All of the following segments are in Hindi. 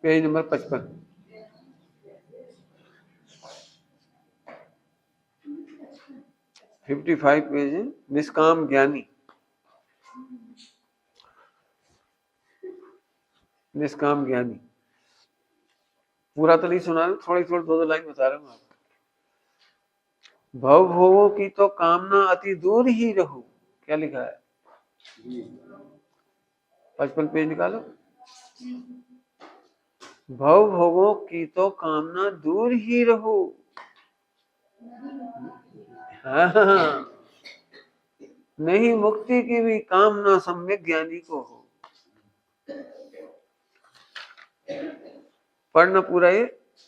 Page number 55। फिफ्टी 55 पेज है। निष्काम ज्ञानी, निष्काम ज्ञानी। पूरा तो नहीं सुना, थोड़ी थोड़ी दो दो लाइन बता रहा हूँ आपको। भव भोगों की तो कामना अति दूर ही रहूं, क्या लिखा है? 55 पेज निकालो। भव भोगों की तो कामना दूर ही रहो। हाँ, नहीं मुक्ति की भी कामना सम्यक ज्ञानी को हो। पढ़ना पूरा ये।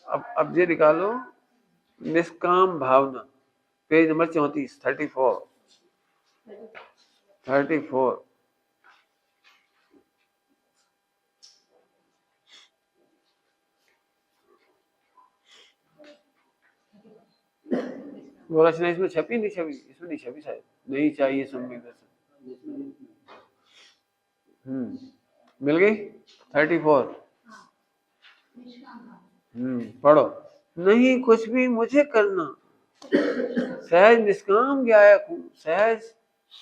अब ये निकालो, निष्काम भावना, पेज नंबर 34, 34। वो रचना इसमें छपी नहीं छपी? इसमें नहीं छपी शायद, नहीं चाहिए सम्यक दर्शन। मिल गई 34। पढ़ो। नहीं कुछ भी मुझे करना, सहज निष्काम गायक हूँ। सहज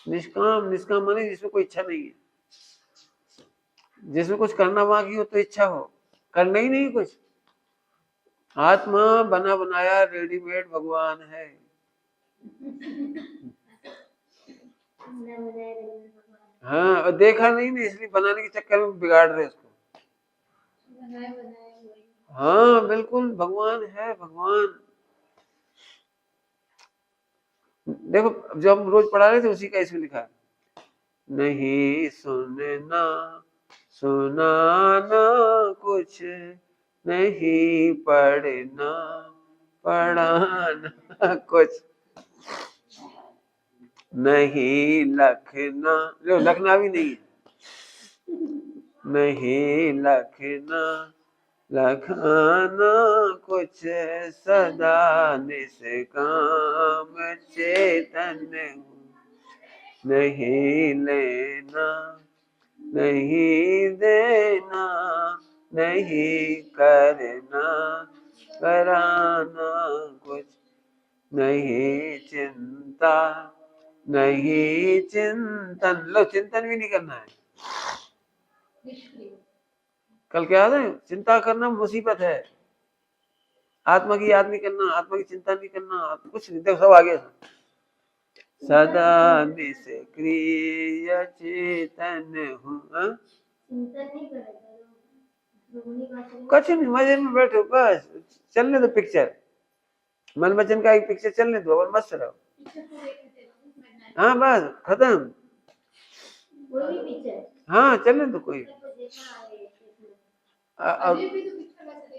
निष्काम, निष्काम माने जिसमें कोई इच्छा नहीं है, जिसमें कुछ करना बाकी हो तो इच्छा हो, करना ही नहीं कुछ। आत्मा बना बनाया रेडीमेड भगवान है। हाँ, और देखा नहीं ना, इसलिए बनाने के चक्कर में बिगाड़ रहे उसको। हाँ बिल्कुल, भगवान है भगवान। देखो जो हम रोज पढ़ा रहे थे उसी का इसमें लिखा है। नहीं सुनना सुनाना कुछ, नहीं पढ़ना पढ़ाना कुछ, नहीं लखना, जो लखना भी नहीं है, नहीं लखना लखाना कुछ, सदा निष्काम चेतन हूँ। नहीं लेना नहीं देना, नहीं करना कराना कुछ, नहीं चिंता नहीं चिंतन। लो, चिंतन भी नहीं करना है। कल क्या याद है? चिंता करना मुसीबत है। आत्मा की याद नहीं करना, आत्मा की चिंता नहीं करना, कुछ नहीं। देखो सब आगे सदा निष्क्रिय चेतन हूँ। कुछ नहीं, मजे में बैठो बस, चलने दो पिक्चर। मन वचन का एक पिक्चर चलने दो और मस्त रहो। हाँ बस खत्म। हाँ चलने दो कोई।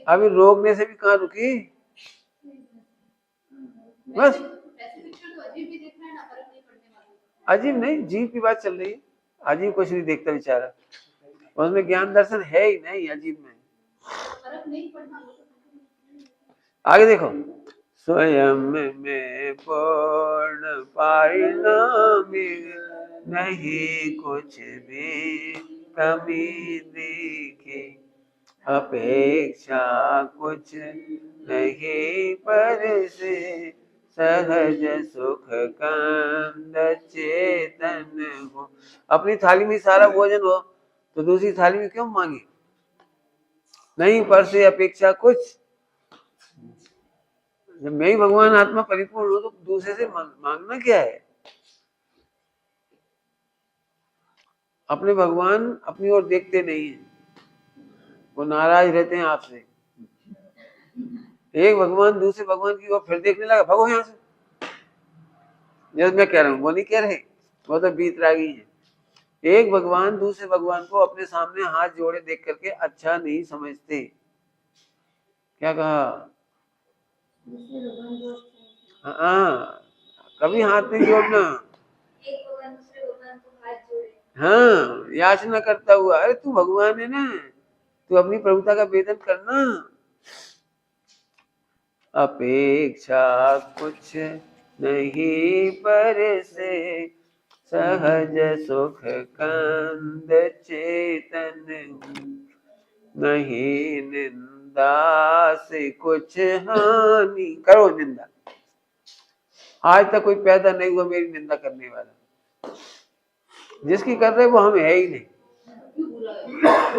अभी रोकने से भी कहाँ रुकी, बस। अजीब नहीं, जीव की बात चल रही है। अजीब कुछ नहीं देखता बेचारा, उसमें ज्ञान दर्शन है ही नहीं अजीब में। आगे देखो, स्वयं में पूर्ण परिणामी, नहीं कुछ भी कमी दिखी, अपेक्षा कुछ नहीं पर से, सहज सुख कंद चेतन हो। अपनी थाली में सारा भोजन हो तो दूसरी थाली में क्यों मांगी? नहीं पर से अपेक्षा कुछ। जब मैं ही भगवान आत्मा परिपूर्ण हो तो दूसरे से मांगना क्या है? अपने भगवान अपनी ओर देखते नहीं है, वो नाराज रहते हैं आपसे। एक भगवान दूसरे भगवान की ओर फिर देखने लगा, भगो यहाँ से। जैसे मैं कह रहा हूँ वो नहीं कह रहे, वो तो बीतरागी है। एक भगवान दूसरे भगवान को अपने सामने हाथ जोड़े देख करके अच्छा नहीं समझते। क्या कहा? हाँ, कभी हाथ नहीं जोड़ना। हाँ, याचना करता हुआ, अरे तू भगवान है ना, तू अपनी प्रभुता का वेदन करना। अपेक्षा कुछ नहीं पर से, सहज सुख कंद चेतन हूँ। नहीं निंदा से कुछ हानि। करो निंदा, आज तक कोई पैदा नहीं हुआ मेरी निंदा करने वाला। जिसकी कर रहे वो हम है ही नहीं,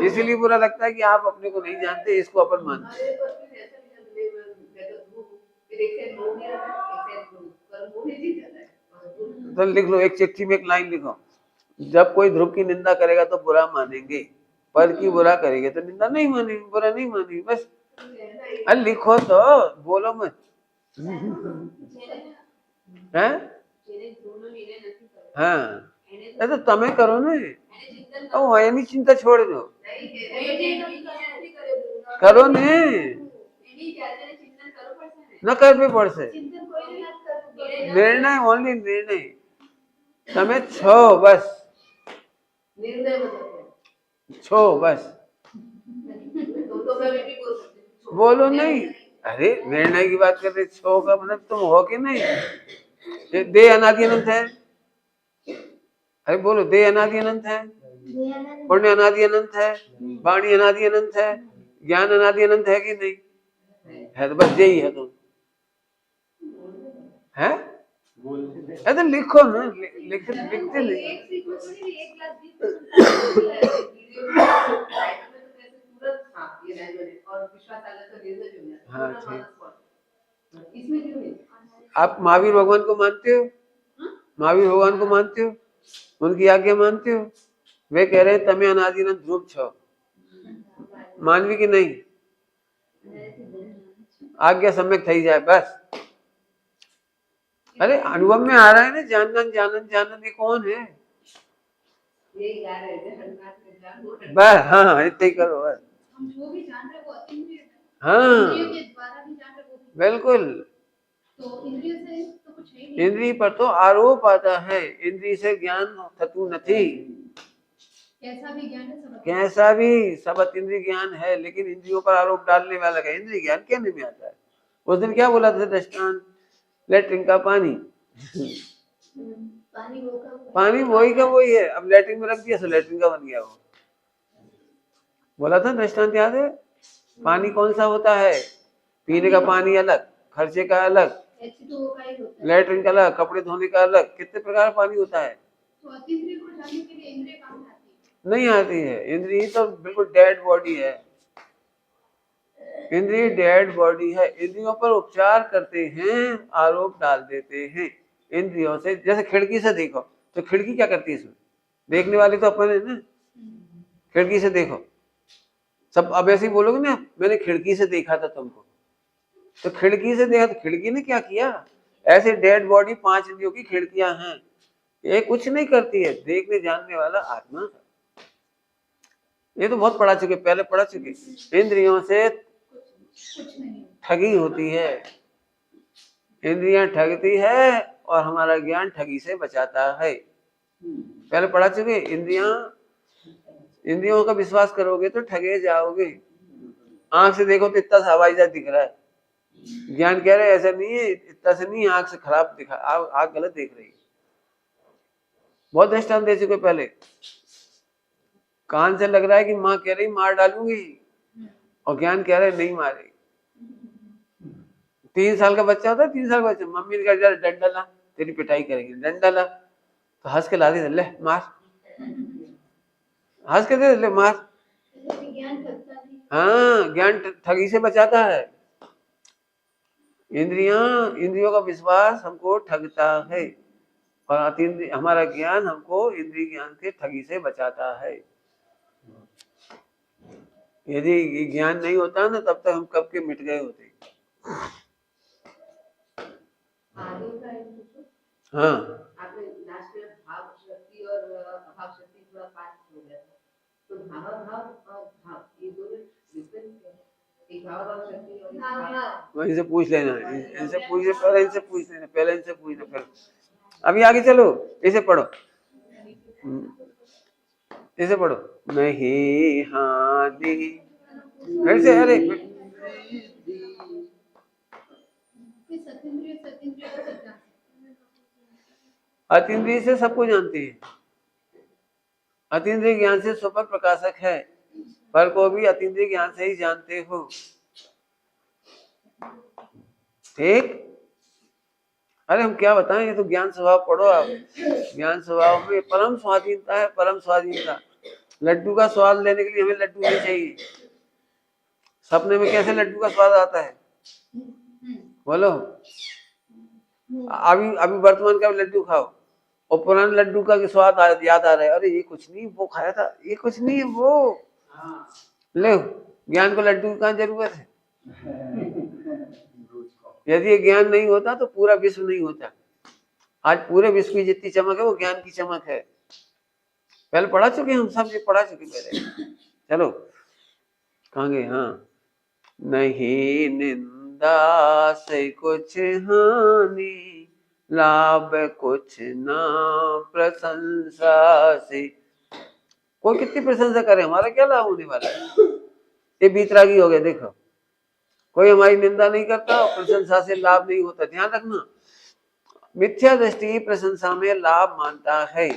इसीलिए बुरा लगता है कि आप अपने को नहीं जानते, इसको अपन मानते। तो लिख लो, एक चिट्ठी में एक लाइन लिखो, जब कोई ध्रुव की निंदा करेगा तो बुरा मानेंगे, पर की बुरा करेंगे तो निंदा नहीं मानेंगे, बुरा नहीं मानेंगे, बस। अरे लिखो तो, बोलो मत। हैं? हाँ, तो તમે કરો ને, એની ચિંતા છોડી દો, કરો ને, ન કરવી પડશે નિર્ણય, ઓનલી નિર્ણય, તમે છો બસ, છો બસ, बोलो नहीं। अरे निर्णय की बात कर रहे, छो का मतलब तुम हो कि नहीं? दे अनादि अनंत है। अरे बोलो, दे अनादि अनंत है, पुण्य अनादि अनंत है, वाणी अनादि अनंत है, ज्ञान अनादि अनंत है कि नहीं है? तो बस यही है। तुम है तो लिखो ना, लिखते नहीं। हाँ ठीक। आप महावीर भगवान को मानते हो? महावीर भगवान को मानते हो? उनकी आज्ञा मानते हो? वे कह रहे हैं तमे अनादिनंत ध्रुव छो, मानवी की नहीं, आज्ञा सम्यक थई जाए बस। अरे अनुभव में आ रहा है ना, जानन जानन जानन, ये कौन है? बस हाँ, इतना ही करो बस। हम जो भी जान रहे वो अतीन्द्रिय है। हाँ इंद्रियों के द्वारा भी जान रहे वो बिल्कुल। तो इंद्रिय से तो कुछ है नहीं, इंद्रिय पर तो आरोप आता है, इंद्रिय से ज्ञान थतु नहीं। कैसा भी ज्ञान है, कैसा भी सब इंद्रिय ज्ञान है, लेकिन इंद्रियों पर आरोप डालने वाला का इंद्रिय ज्ञान कहने में आता है। उस दिन क्या बोला था दृष्टांत, लेटरिन का पानी पानी वही का वही है, अब लेटरिन में रख दिया तो लेटरिन का बन गया वो। बोला था दृष्टांत, याद है? पानी कौन सा होता है? पीने का पानी अलग, खर्चे का अलग, लेटरिन का अलग, कपड़े धोने का अलग, कितने प्रकार का पानी होता है। तो अतीन्द्रिय को जानने के लिए इंद्रिय काम में आती है? नहीं आती है, इंद्रिय तो बिल्कुल डेड बॉडी है, इंद्रिय डेड बॉडी है। इंद्रियों पर उपचार करते हैं, आरोप डाल देते हैं इंद्रियों से। जैसे खिड़की से देखो तो खिड़की क्या करती है, इसमें देखने वाले तो अपन है ना, खिड़की से देखो सब। अब ऐसे ही बोलोगे ना, मैंने खिड़की से देखा था तुमको, तो खिड़की से देखा तो खिड़की ने क्या किया? ऐसे डेड बॉडी 5 इंद्रियों की खिड़कियां हैं, ये कुछ नहीं करती है, देखने जानने वाला आत्मा। ये तो बहुत पढ़ा चुके, पहले पढ़ा चुके। इंद्रियों से ठगी होती है, इंद्रियां ठगती है और हमारा ज्ञान ठगी से बचाता है। पहले पढ़ा चुके। इंद्रियों का विश्वास करोगे तो ठगे जाओगे। आंख से देखो तो इतना सा हवाई जहाज दिख रहा है, ज्ञान कह रहे ऐसा नहीं है, इतना से नहीं, आंख से खराब दिखा, आंख गलत देख रही है। बहुत दृष्टांत दे चुके पहले। कान से लग रहा है कि माँ कह रही मार डालूंगी, और ज्ञान कह रहे नहीं मारेगी। 3 साल का बच्चा होता है, 3 साल का बच्चा, मम्मी ने कहा डंडा ला, तेरी पिटाई करेंगे, डंडा ला, तो हंस के ला दे, ले मार, हंस के दे, ले मार। हाँ, ज्ञान ठगी से बचाता है। इंद्रियों का विश्वास हमको ठगता है, और हमारा ज्ञान हमको इंद्रिय ज्ञान के ठगी से बचाता है। यदि ज्ञान नहीं होता ना, तब तक हम कब के मिट गए होते। हाँ, आपने लास्ट में भाव शक्ति और अभाव शक्ति थोड़ा पास हो गया, तो भाव और भाव ये दोनों डिफरेंस क्या है? एक भाव और शक्ति और भाव, इनसे पूछ लेना, इनसे पूछ ले, पहले इनसे पूछ लेना, पहले इनसे पूछना, फिर अभी आगे चलो। इसे पढ़ो, इसे पढ़ो। नहीं हानि, फिर से, अरे अतीन्द्रिय से सबको जानती है, अतीन्द्रिय ज्ञान से स्वपर प्रकाशक है। पर को भी अतीन्द्रिय ज्ञान से ही जानते हो। ठीक। अरे हम क्या बताएं, ये तो ज्ञान स्वभाव पढ़ो आप। ज्ञान स्वभाव में परम स्वाधीनता है, परम स्वाधीनता। लड्डू का स्वाद लेने के लिए हमें लड्डू नहीं चाहिए। सपने में कैसे लड्डू का स्वाद आता है बोलो? अभी अभी वर्तमान का लड्डू खाओ और पुराने लड्डू का स्वाद याद आ रहा है, अरे ये कुछ नहीं वो खाया था, ये कुछ नहीं है वो। ले, ज्ञान को लड्डू की कहाँ जरूरत है? यदि ये ज्ञान नहीं होता तो पूरा विश्व नहीं होता। आज पूरे विश्व की जितनी चमक है वो ज्ञान की चमक है। पहले पढ़ा चुके हम सब, ये पढ़ा चुके पहले। चलो कहाँ गए? हाँ, नहीं निंदा से कुछ हानि, लाभ कुछ ना प्रशंसा से। कोई कितनी प्रशंसा करे, हमारा क्या लाभ होने वाला है? ये बीतरागी हो गया। देखो, कोई हमारी निंदा नहीं करता और प्रशंसा से लाभ नहीं होता। ध्यान रखना, मिथ्या दृष्टि प्रशंसा में लाभ मानता है।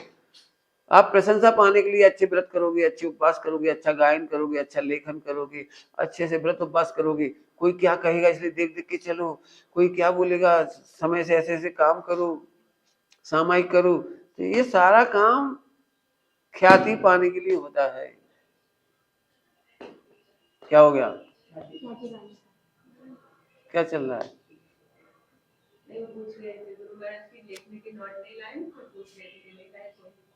आप प्रशंसा पाने के लिए अच्छे व्रत करोगे, अच्छे उपवास करोगे, अच्छा गायन करोगे, अच्छा लेखन करोगे, अच्छे से व्रत उपवास करोगे। कोई क्या कहेगा इसलिए देख देख के चलो, कोई क्या बोलेगा, समय से ऐसे ऐसे काम करो, सामायिक करो। तो ये सारा काम ख्याति पाने के लिए होता है। क्या हो गया? क्या चल रहा है?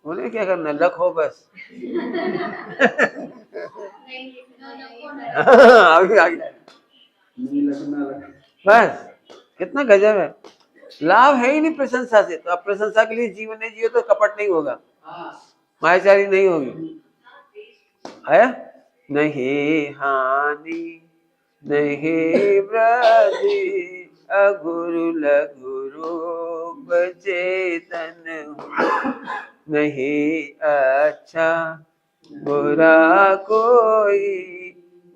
उन्हें क्या करना, रखो बस। अभी आ गया बस। कितना गजब है। लाभ है ही नहीं प्रशंसा से, तो आप प्रशंसा के लिए जीवन नहीं जियो तो कपट नहीं होगा, मायाचारी नहीं होगी। है नहीं हानि नहीं वृद्धि, अघुरु लघुरु चेतन, नहीं अच्छा बुरा कोई,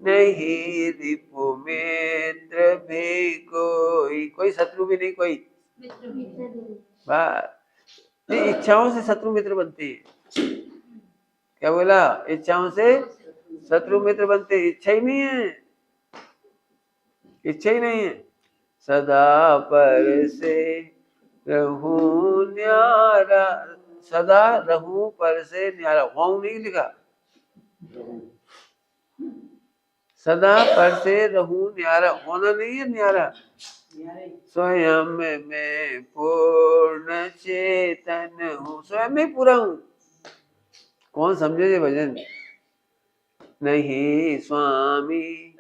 नहीं रिपु मित्र भी कोई। कोई शत्रु भी नहीं, कोई बस। इच्छाओं से शत्रु मित्र बनते हैं। क्या बोला? इच्छाओं से शत्रु मित्र बनते। इच्छा ही नहीं है, इच्छा ही नहीं है। सदा पर से रहूं न्यारा, सदा रहूं पर से न्यारा। हों नहीं लिखा, सदा पर से रहूं न्यारा। होना नहीं है न्यारा। स्वयं में पूर्ण चेतन हूँ, स्वयं में पूरा हूँ। कौन समझे ये भजन? नहीं स्वामी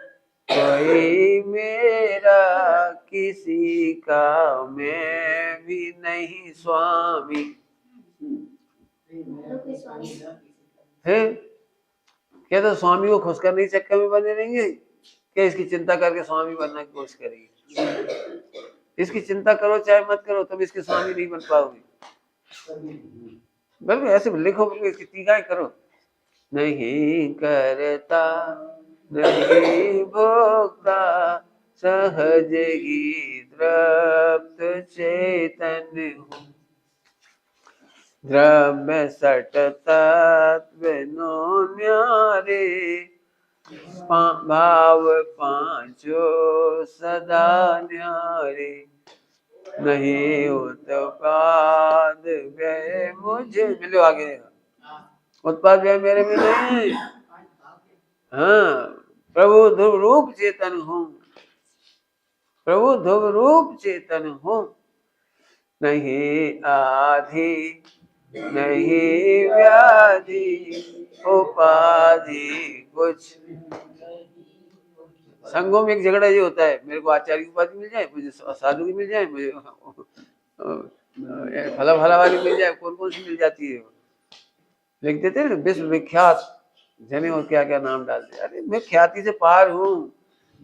कोई मेरा, किसी का मैं भी नहीं स्वामी। है क्या? तो स्वामी को खुश करने के चक्कर में बने रहेंगे क्या? इसकी चिंता करके स्वामी बनने की कोशिश करेंगे। इसकी चिंता करो चाहे मत करो, तुम इसके स्वामी नहीं बन पाओगे। बिल्कुल ऐसे लिखो, बिल्कुल इसकी टीकाएं करो। नहीं करता नहीं भोगता, सहज ही तृप्त चेतन हूँ। द्रव्य सट तत्व नो न्यारे, भाव पांचों सदा न्यारे। नहीं उत्पाद व्यय मुझे मिलो। आगे उत्पाद व्यय मेरे में नहीं। हाँ, प्रभु ध्रुव रूप चेतन हूँ, प्रभु ध्रुव रूप चेतन हूँ। नहीं आधि नहीं व्याधि, उपाधि कुछ। संघों में एक झगड़ा ये होता है, मेरे को आचार्य की उपाधि मिल जाए, मुझे साधु की मिल जाए, मुझे फला फला वाली मिल जाए। कौन कौन सी मिल जाती है लिख देते हैं विश्व विख्यात जने और क्या क्या नाम डालते। अरे मैं ख्याति से पार हूँ,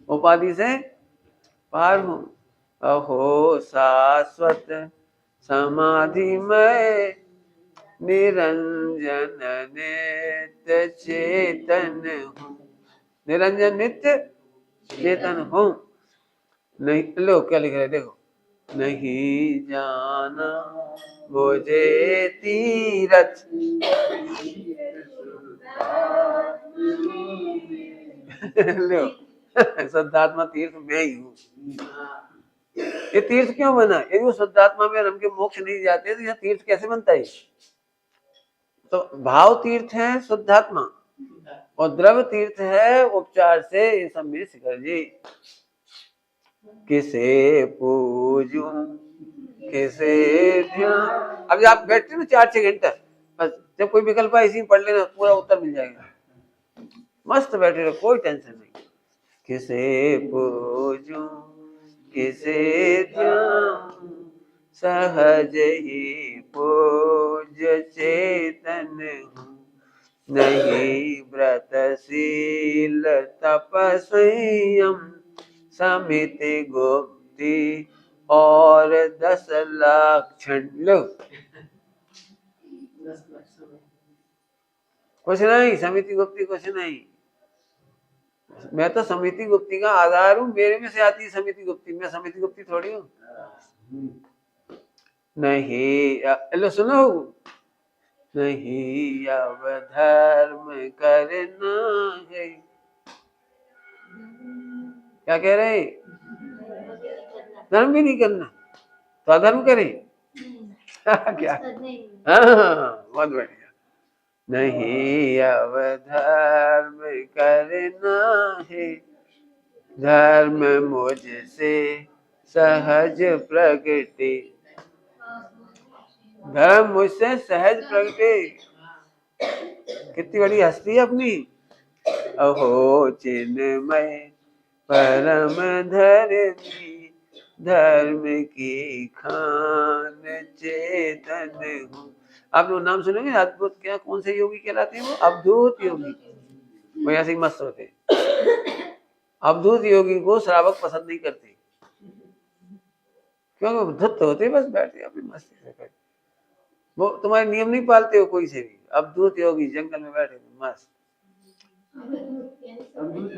उपाधि से पार हूँ। अहो शाश्वत समाधि में निरंजन नित्य चेतन हूँ, निरंजन नित्य चेतन हूँ। नहीं लो क्या लिख रहे देखो। नहीं जाना मुझे तीरथ, लो शुद्धात्मा तीर्थ मैं ही हूँ। ये तीर्थ क्यों बना? यदि वो शुद्धात्मा में रम के मोक्ष नहीं जाते तो यह तीर्थ कैसे बनता है? तो भाव तीर्थ है शुद्धात्मा और द्रव्य तीर्थ है उपचार से। ये सब मेरे शिखर जी किसे पूजू किसे ध्यान। अब आप बैठते ना 4-6 घंटा, बस जब कोई विकल्प है इसी में पढ़ लेना, पूरा उत्तर मिल जाएगा। मस्त बैठे रहो, कोई टेंशन नहीं। किसे पूजू किसे ध्यान सहज ही पूज्य चेतन हूँ। नहीं व्रतशील तपस्यम समिति गुप्ति और 10 लक्षण। लो कुछ नहीं, समिति गुप्ति कुछ नहीं। मैं तो समिति गुप्ति का आधार हूँ, मेरे में से आती है समिति गुप्ति, मैं समिति गुप्ति थोड़ी हूँ। नहीं लो सुनो, नहीं अब धर्म करना है। क्या कह रहे? धर्म भी नहीं करना तो अधर्म करे क्या? हाँ बहुत बढ़िया। नहीं अब धर्म करना है, धर्म मुझसे सहज प्रगति। धर्म मुझसे सहज प्रगति। कितनी बड़ी हस्ती है अपनी। अहो चिन्मय परम धर्मी धर्म की खान चेतन हूँ। आप लोग नाम सुनेंगे अद्भुत, क्या कौन से योगी कहलाते हैं वो? अवधूत योगी। वो ऐसे ही मस्त होते। अवधूत योगी को श्रावक पसंद नहीं करते, क्योंकि धुत होते बस बैठे अपनी मस्ती से करते। वो तुम्हारे नियम नहीं पालते हो कोई से भी। अवधूत योगी जंगल में बैठे मस्त,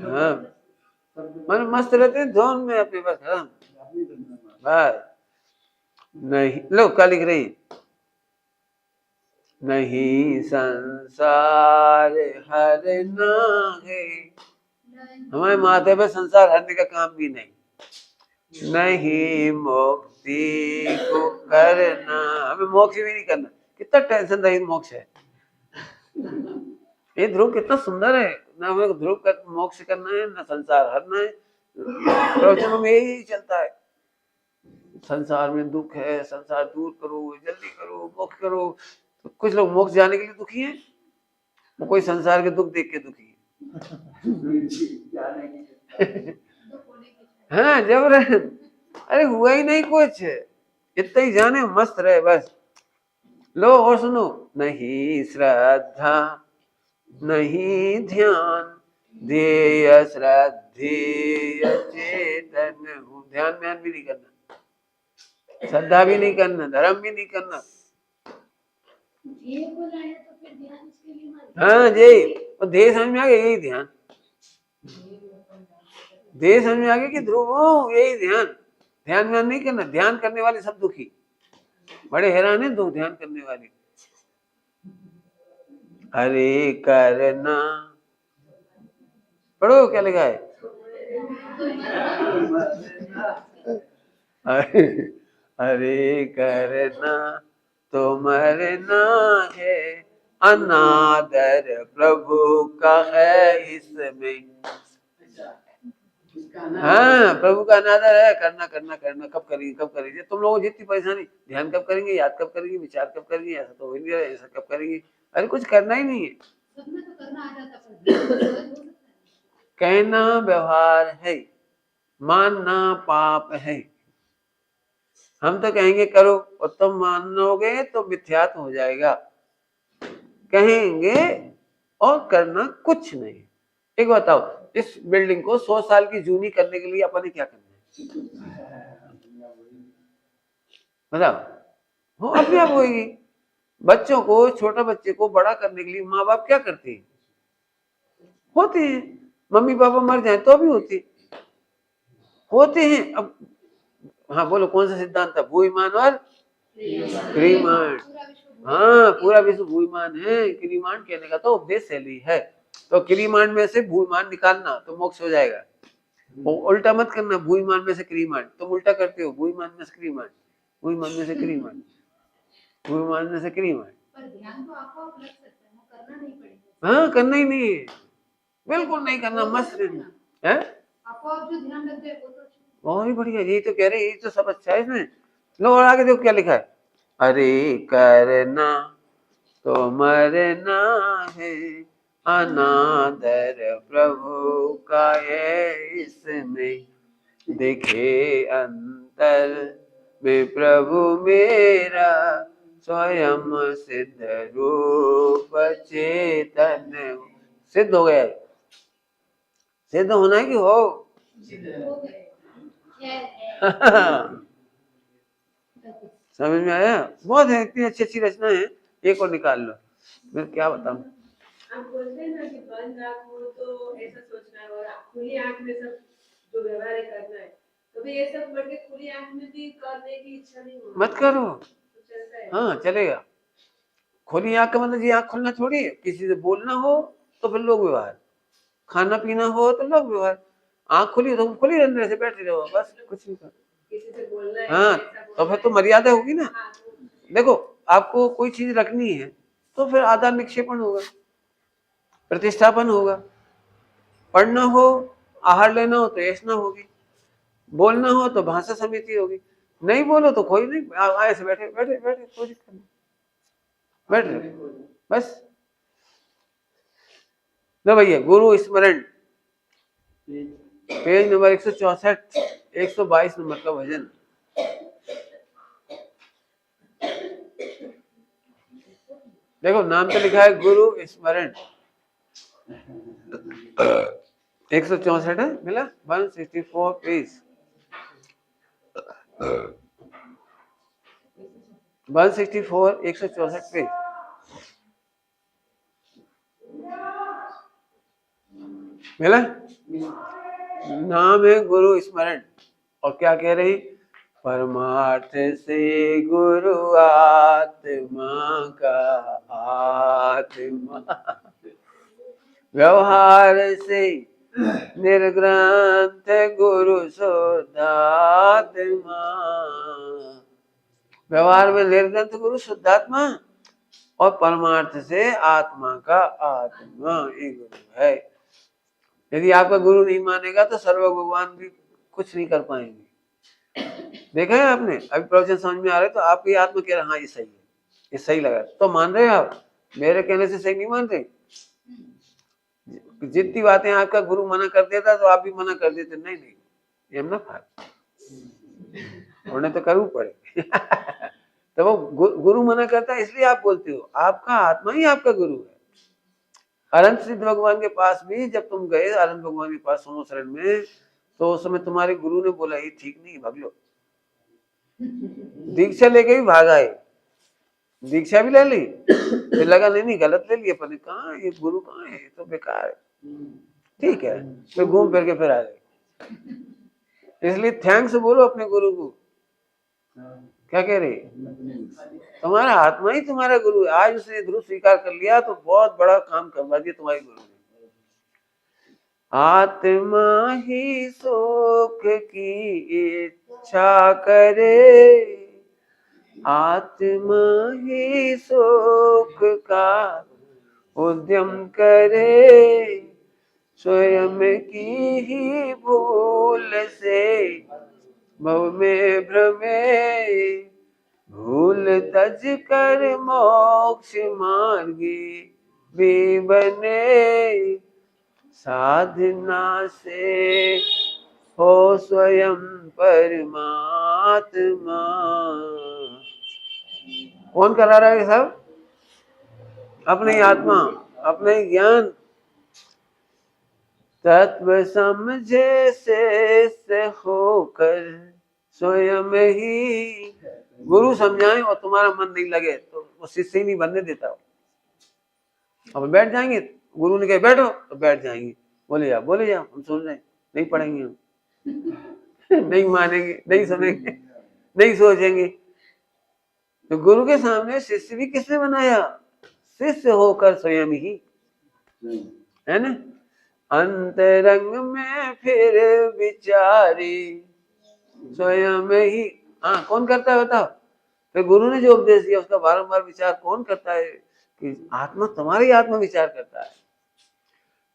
हाँ मन मस्त रहते हैं धोन में अपने बस। हाँ बस नहीं लो क्या लिख रही? नहीं संसार हरना है, हमारे माथे पे संसार हरने का काम भी नहीं। नहीं मुक्ति को करना, हमें मोक्ष भी नहीं करना। कितना टेंशन रहित मोक्ष है ये। ध्रुव कितना सुंदर है ना, हमें ध्रुव का मोक्ष करना है ना संसार हरना है। प्रवचनों में यही चलता है, संसार में दुख है, संसार दूर करो, जल्दी करो, मोक्ष करो। तो कुछ लोग मोक्ष जाने के लिए दुखी हैं, वो कोई संसार के दुख देख के दुखी है। हाँ जबरन, अरे हुआ ही नहीं कुछ, इतना ही जाने मस्त रहे बस। लो और सुनो, नहीं श्रद्धा नहीं ध्यान ध्येय श्रद्धेय चेतन हूँ। ध्यान म्यान भी नहीं करना, श्रद्धा भी नहीं करना, धर्म भी नहीं करना। हाँ जी, और ध्येय समझ में आ गया, यही ध्यान। ध्येय समझ में आ गया कि ध्रुव यही ध्यान। ध्यान म्यान नहीं करना। ध्यान करने वाले सब दुखी, बड़े हैरान है दो ध्यान करने वाले। हरे करना पढ़ो क्या लिखा है? हरे करना तो मरना है, अनादर प्रभु का है इसमें। हाँ प्रभु का अनादर है। करना करना करना, कब करेंगे कब करेंगे। तुम लोगों को जितनी परेशानी, ध्यान कब करेंगे, याद कब करेंगे, विचार कब करेंगे, ऐसा तो हो नहीं रहा, ऐसा कब करेंगे। अरे कुछ करना ही नहीं है, कहना व्यवहार है, मानना पाप है। हम तो कहेंगे करो और तुम मानोगे तो मिथ्यात्व हो जाएगा, कहेंगे और करना कुछ नहीं। एक बताओ, इस बिल्डिंग को 100 साल की जूनी करने के लिए अपन ने क्या करना है? बताओ, वो अपने आप होगी। बच्चों को, छोटा बच्चे को बड़ा करने के लिए माँ बाप क्या करते हैं? होते हैं। मम्मी पापा मर जाए तो भी होते हैं। अब हाँ बोलो कौन सा सिद्धांत था? भूमिमान और क्रियमान। हाँ पूरा विश्व भूमिमान है, क्रियमान कहने का तो उपदेश शैली है। तो क्रियमाण में से भूयमान निकालना तो मोक्ष हो जाएगा। उल्टा मत करना, भूयमान में से क्रियमाण, तुम उल्टा करते हो, भूयमान में से क्रियमाण, भूयमान में से क्रियमाण, भूयमान में से क्रियमाण। पर ध्यान तो आपको लग सकता है, करना नहीं पड़ेगा। हाँ, करना ही नहीं है, बिल्कुल नहीं करना, मस्त रहना है। आपको जो ध्यान रखते हैं वो तो बहुत ही बढ़िया, यही तो कह रहे, यही तो सब अच्छा है इसमें। लो और आगे देखो क्या लिखा है, अरे करना तो मरना है, अनादर प्रभु का ये इसमें, देखे अंतर में प्रभु मेरा, स्वयं सिद्ध रूप चेतन। सिद्ध हो गया, सिद्ध होना है कि हो समझ में आया? बहुत है, इतनी अच्छी अच्छी रचना है, एक और निकाल लो। मैं क्या बताऊं, आप बोलते हैं ना कि बंद आंख हो तो ऐसा सोचना है और खुली आंख में सब जो व्यवहार करना है, तो भी ये सब बढ़ के खुली आंख में भी करने की इच्छा नहीं होती, मत करो तो चलता है। हाँ चलेगा। खुली आंख का मतलब ये आंख खुलना थोड़ी है, किसी से बोलना हो तो फिर लोग व्यवहार, खाना पीना हो तो लोग व्यवहार, आंख खुली तो खुली रहने से बैठे रहो बस, कुछ नहीं कर। किसी से बोलना है, हाँ तो फिर तो मर्यादा होगी ना। देखो आपको कोई चीज रखनी है तो फिर आदान निक्षेपण होगा, प्रतिष्ठापन होगा, पढ़ना हो, आहार लेना हो तो ऐसा होगी, बोलना हो तो भाषा समिति होगी, नहीं बोलो तो कोई नहीं, ऐसे बैठे बैठे बैठे, कोई दिक्कत नहीं, बैठ रहे बस। लो भैया, गुरु स्मरण, पेज नंबर 164, 122 नंबर का भजन। देखो नाम तो लिखा है गुरु स्मरण, 164 है, मिला 164 पेज, 164 164 पेज। मिला, नाम है गुरु स्मरण। और क्या कह रही, परमार्थ से गुरु आत्मा का आत्मा, व्यवहार से निर्ग्रंथ गुरु शुद्धात्मा, व्यवहार में निर्ग्रंथ गुरु शुद्धात्मा और परमार्थ से आत्मा का आत्मा एक गुरु है। यदि आपका गुरु नहीं मानेगा तो सर्व भगवान भी कुछ नहीं कर पाएंगे। देखा है आपने, अभी प्रवचन समझ में आ रहे तो आपकी आत्मा कह रहा हाँ ये सही है, ये सही लगा, तो मान रहे हो आप, मेरे कहने से सही नहीं मान रहे। जितनी बातें आपका गुरु मना कर देता तो आप भी मना कर देते, नहीं नहीं ये हम ना फाड़, उन्हें तो करવું पड़े। तो वो गुरु मना करता है इसलिए आप बोलते हो, आपका आत्मा ही आपका गुरु है। अनंत सिद्ध भगवान के पास भी जब तुम गए अनंत भगवान के पास सोनो शरण में, तो उस समय तुम्हारे गुरु ने बोला ये ठीक नहीं, भाग लो। दीक्षा लेके भी भाग आए, दीक्षा भी ले ली, फिर लगा नहीं गलत ले लिया, पर कहाँ ये गुरु कहाँ है, तो बेकार है, ठीक है, फिर घूम फिर के फिर आ गए। इसलिए थैंक्स बोलो अपने गुरु को। क्या कह रही, तुम्हारा आत्मा ही तुम्हारा गुरु है। आज उसने गुरु स्वीकार कर लिया तो बहुत बड़ा काम करवा दिया तुम्हारे गुरु ने। आत्मा ही सुख की इच्छा करे, आत्मा ही सुख का उद्यम करे, स्वयं की ही भूल से भव में भ्रमे, भूल तज कर मोक्ष मार्गी भी बने, साधना से हो स्वयं परमात्मा। कौन करा रहा है सब, अपनी आत्मा, अपने ज्ञान तत्व समझे से होकर स्वयं ही गुरु समझाए और तुम्हारा मन नहीं लगे तो वो शिष्य ही नहीं बनने देता। अब बैठ जाएंगे, गुरु ने कहा बैठो तो बैठ जाएंगे, बोले जा हम सुन रहे, नहीं पढ़ेंगे हम, नहीं मानेंगे, नहीं सुनेंगे, नहीं सोचेंगे। तो गुरु के सामने शिष्य भी किसने बनाया, शिष्य होकर स्वयं ही। है ना। अंतरंग में फिर विचारी स्वयं ही। हाँ, कौन करता है बताओ। फिर गुरु ने जो उपदेश दिया उसका बारंबार विचार कौन करता है, कि आत्मा, तुम्हारी आत्मा विचार करता है।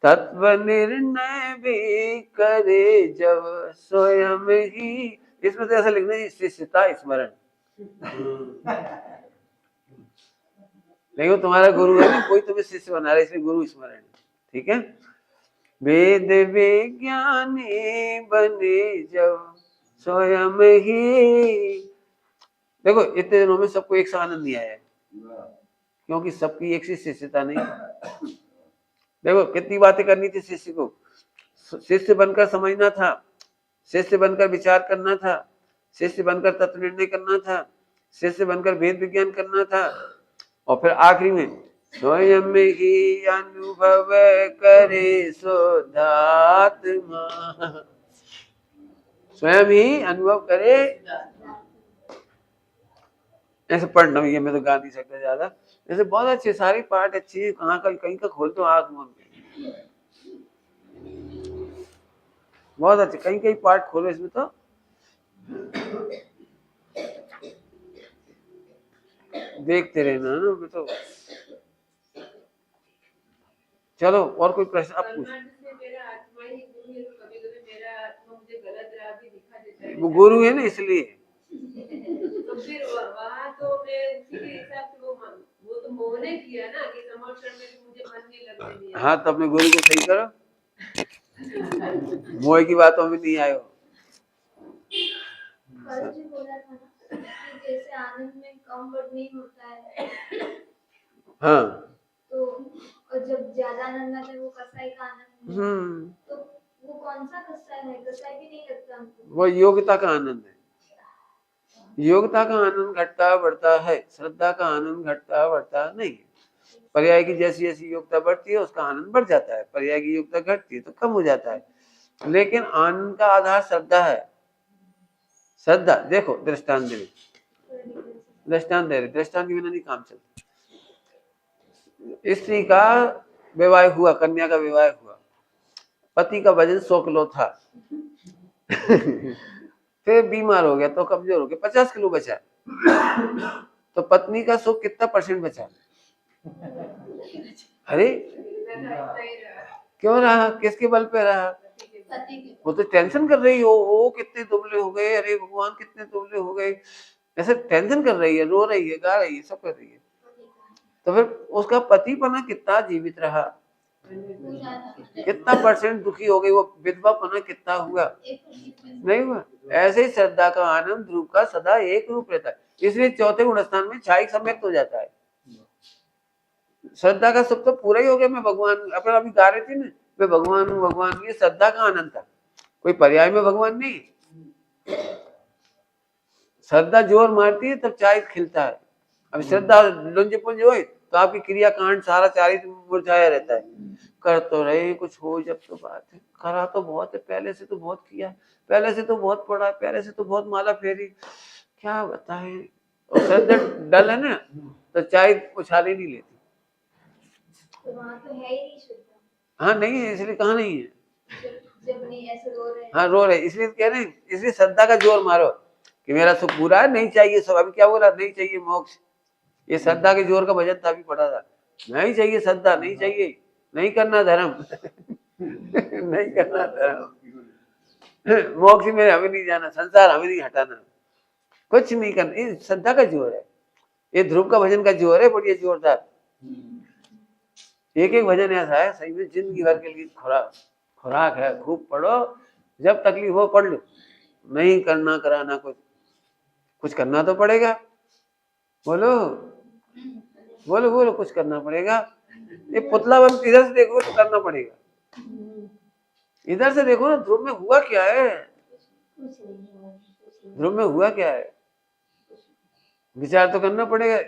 तत्व निर्णय भी करे जब स्वयं ही। इसमें तो ऐसा लिखना है शिष्यता स्मरण। नहीं, वो तुम्हारा गुरु है ना, कोई तुम्हें शिष्य बना रहा है, इसलिए गुरु स्मरण। ठीक है। वेद विज्ञानी बने जब स्वयं ही। देखो, इतने दिनों में सबको एक सा आनंद नहीं आया है, क्योंकि सबकी एक सी शिष्यता नहीं। देखो, कितनी बातें करनी थी शिष्य को। शिष्य बनकर समझना था, शिष्य बनकर विचार करना था, शिष्य बनकर तत्व निर्णय करना था, शिष्य बनकर भेद विज्ञान करना था, और फिर आखिरी में स्वयं ही अनुभव करे शुद्धात्मा। स्वयं ही अनुभव करे। ऐसे पढ़ना भैया, मैं तो गा नहीं सकता ज्यादा। ऐसे बहुत अच्छे सारी पार्ट अच्छी है, कहाँ का कहीं का खोल तो आग मोल के बहुत अच्छे, कहीं कहीं पार्ट खोलो इसमें तो। देखते रहना ना तो। चलो, और कोई प्रश्न आप पूछ। मेरा आत्मा ही गुरु है, तो कभी कभी मेरा आत्मा मुझे गलत राह भी दिखा देता है। वो गुरु है ना, इसलिए। तो फिर वहाँ तो मैं उसी के हिसाब से वो तो मोह ने किया ना, कि समर्षण में भी मुझे मन नहीं लगने दिया। हाँ, तो अपने गुरु को सही करो। मोह की बातों में नहीं आयो। कल जी बोला था ना कि जैसे आनंद में कंफर्ट नहीं होता है, हाँ। तो और जब ज्यादा आनंद आता है वो कसाई का आनंद है। तो वो कौन सा कसाई है? कसाई भी नहीं लगता हमको। वो योग्यता का आनंद है। योग्यता का आनंद घटता बढ़ता है, श्रद्धा का आनंद घटता बढ़ता नहीं। पर्याय की जैसी जैसी योग्यता बढ़ती है उसका आनंद बढ़ जाता है, पर्याय की योग्यता घटती है तो कम हो जाता है। लेकिन आनंद का आधार श्रद्धा है। श्रद्धा, देखो दृष्टांत दे, दृष्टांत दे रहे, दृष्टांत के बिना नहीं काम चलता। स्त्री का विवाह हुआ, कन्या का विवाह हुआ, पति का वजन 100 किलो था। फिर बीमार हो गया तो कमजोर हो गया, 50 किलो बचा। तो पत्नी का सुख कितना % बचा? अरे क्यों रहा? किसके बल पे रहा? वो तो टेंशन कर रही हो, ओ कितने दुबले हो गए, अरे भगवान कितने दुबले हो गए, ऐसे टेंशन कर रही है, रो रही है, गा रही है, सब कर रही है। तो फिर उसका पति पना कितना जीवित रहा, कितना % दुखी हो गई, वो विधवा पना कितना हुआ? नहीं हुआ। ऐसे ही श्रद्धा का आनंद ध्रुव का सदा एक रूप रहता है, इसलिए चौथे गुण स्थान में छाई सम्यक्त हो जाता है। श्रद्धा का सुख तो पूरा ही हो गया। मैं भगवान, अपन अभी गा रहे थे ना, मैं भगवान हूँ भगवान हूँ, ये श्रद्धा का आनंद था, कोई पर्याय में भगवान नहीं। श्रद्धा जोर मारती है तब चाय खिलता है। अब श्रद्धा लुंज पुंज हो तो आपकी क्रिया कांड सारा चारित मुरझाया रहता है। कर तो रहे कुछ हो जब तो बात है, करा तो बहुत है, पहले से तो बहुत किया, पहले से तो बहुत पढ़ा, पहले से तो बहुत माला फेरी, क्या बताए। और श्रद्धा डल है ना तो चाय उछाले नहीं लेती। तो वहाँ तो है ही नहीं श्रद्धा। हाँ नहीं है, इसलिए कहाँ नहीं है। जब नहीं ऐसे रो रहे। हाँ रो रहे, इसलिए कह रहे हैं, इसलिए श्रद्धा का जोर मारो कि मेरा सुख पूरा है, नहीं चाहिए सब। अभी क्या बोला? नहीं चाहिए मोक्ष। ये श्रद्धा के जोर का भजन था, अभी पढ़ा था। नहीं चाहिए श्रद्धा, नहीं चाहिए, नहीं करना धर्म। नहीं करना धर्म, मोक्ष में हमें नहीं जाना, संसार हमें नहीं हटाना, कुछ नहीं करना। ये श्रद्धा का जोर है, ये ध्रुव का भजन का जोर है, बढ़िया जोरदार। एक एक भजन ऐसा है सही में जिंदगी भर के लिए खुराक है। खूब पढ़ो, जब तकलीफ हो पढ़ लो, नहीं करना कराना कुछ करना तो पड़ेगा। बोलो बोलो बोलो, कुछ करना पड़ेगा। ये पुतला बम इधर से देखो तो करना पड़ेगा, इधर से देखो ना ध्रुव में हुआ क्या है, ध्रुव में हुआ क्या है, विचार तो करना पड़ेगा।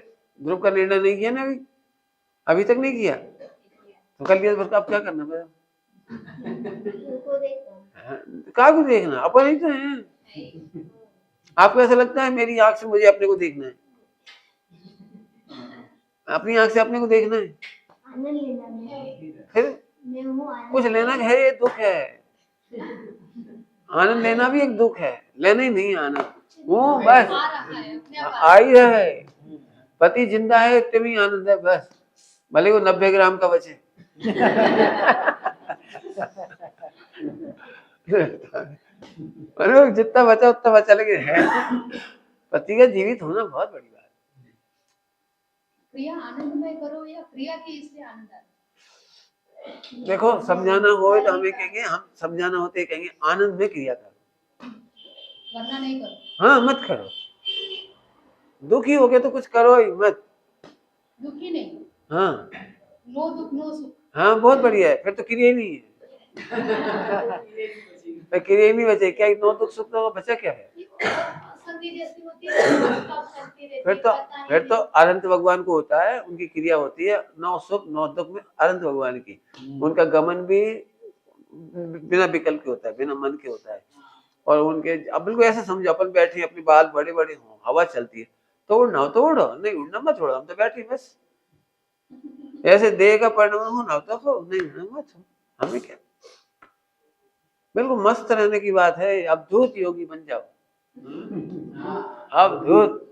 ध्रुव का निर्णय नहीं किया ना अभी तक नहीं किया, तो कल के अब क्या करना पड़ेगा? क्या को देखना? अपन ही तो है। आपको ऐसा लगता है मेरी आंख से मुझे अपने को देखना है? अपनी आंख से अपने को देखना है? फिर मैं हूँ आनंद। कुछ लेना है, ये दुख है। आनंद लेना भी एक दुख है, लेना ही नहीं आनंद, वो बस आ रहा है अपने आप आ ही रहे। पति जिंदा है इतने में ही आनंद है बस, भले वो 90 ग्राम का बचे। अरे जितना बचा उतना बचा, लेकिन है पति का जीवित होना बहुत बड़ी बात। क्रिया आनंदमय करो या क्रिया की इसलिए आनंद आता है? देखो समझाना हो तो हमें कहेंगे, हम समझाना होते कहेंगे आनंद में क्रिया करो, वरना नहीं करो। हाँ मत करो। दुखी हो गए तो कुछ करो ही मत। दुखी नहीं, हाँ नो दुख नो सुख। हाँ बहुत बढ़िया है, फिर तो क्रिया ही नहीं है। क्रिया ही नहीं बचे क्या, नो दुख सुख तो बचा क्या है? संधि जैसी होती है, stop करती रहती है, फिर तो अनंत भगवान को होता है, उनकी क्रिया होती है नौ सुख नौ दुख में अनंत भगवान की। उनका गमन भी बिना विकल्प के होता है, बिना मन के होता है। और उनके अब बिल्कुल ऐसे समझो, अपन बैठे अपने बाल बड़े बड़े हों, हवा चलती है तो उड़ना हो तो उड़ो, नहीं उड़ना मत उड़ो, हम तो बैठे बस। ऐसे देह का परिणाम होना हो तो हो, नहीं उड़ना मत हो, हमें क्या। बिल्कुल मस्त रहने की बात है, अवधूत योगी बन जाओ, अवधूत।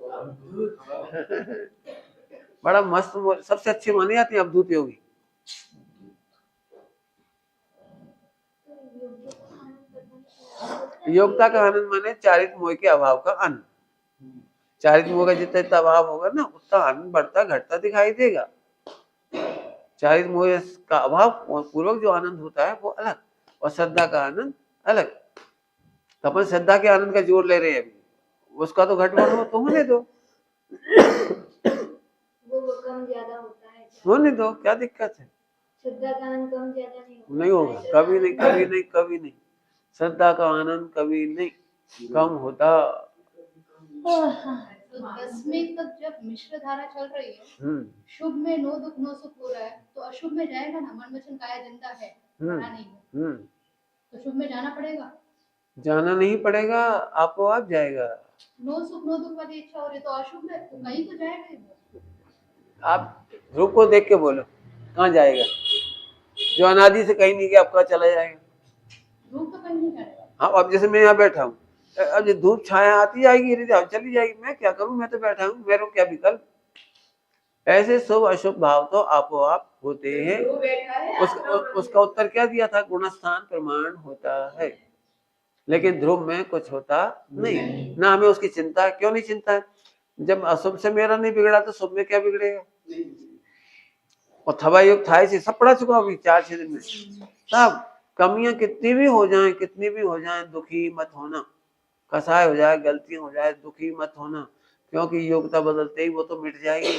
बड़ा मस्त, सबसे अच्छी मानी जाती है अवधूत योगी। योग्यता का आनंद माने चारित मोह के अभाव का आनंद। चारित मोह का जितना जितना अभाव होगा ना, उतना आनंद बढ़ता घटता दिखाई देगा। चारित मोह का अभाव पूर्वक जो आनंद होता है वो अलग, और श्रद्धा का आनंद अलग। तो अपन श्रद्धा के आनंद का जोर ले रहे हैं अभी, उसका तो घटबढ़ हो तो होने दो, वो कम ज्यादा होता है, होने दो, क्या दिक्कत है? श्रद्धा का आनंद कम ज्यादा नहीं होगा, कभी नहीं कभी नहीं कभी नहीं। श्रद्धा का आनंद कभी नहीं कम होता। तो 10वीं तक जब मिश्र धारा चल रही है, शुभ में नो दुख नो सुख हो रहा है, तो अशुभ में जाएगा ना, मन वचन काया जिंदा है, मरा नहीं है, तो शुभ में जाना पड़ेगा। जाना नहीं पड़ेगा, आपको आप जाएगा। नो सुख नो दुख वाली इच्छा हो रही तो अशुभ में तो कहीं तो जाएगा ही वो। आप रूप को देख के बोलो, कहाँ जाएगा? जो अनादि से कहीं नहीं गया, आपका चला जाएगा। रूप तो कहीं नहीं जाएगा। हाँ, अब जैसे मैं यहाँ बैठा हूँ, अब जो धूप छाया आती जाएगी चली जाएगी, मैं क्या करूँ, मैं तो बैठा हूँ, मेरे को क्या विकल्प। ऐसे शुभ अशुभ भाव तो आपो आप होते हैं। उसका उत्तर क्या दिया था? गुणस्थान प्रमाण होता है, लेकिन ध्रुव में कुछ होता नहीं ना। हमें उसकी चिंता, क्यों नहीं चिंता है? जब अशुभ से मेरा नहीं बिगड़ा तो शुभ में क्या बिगड़ेगा? और थवा युग था इसे सब पढ़ा चुका अभी 4-6 दिन में। सब कमियां कितनी भी हो जाएं, कितनी भी हो जाएं, दुखी मत होना। कसाय हो जाए, गलतियां हो जाए, दुखी मत होना, क्योंकि योग्यता बदलते ही वो तो मिट जाएगी।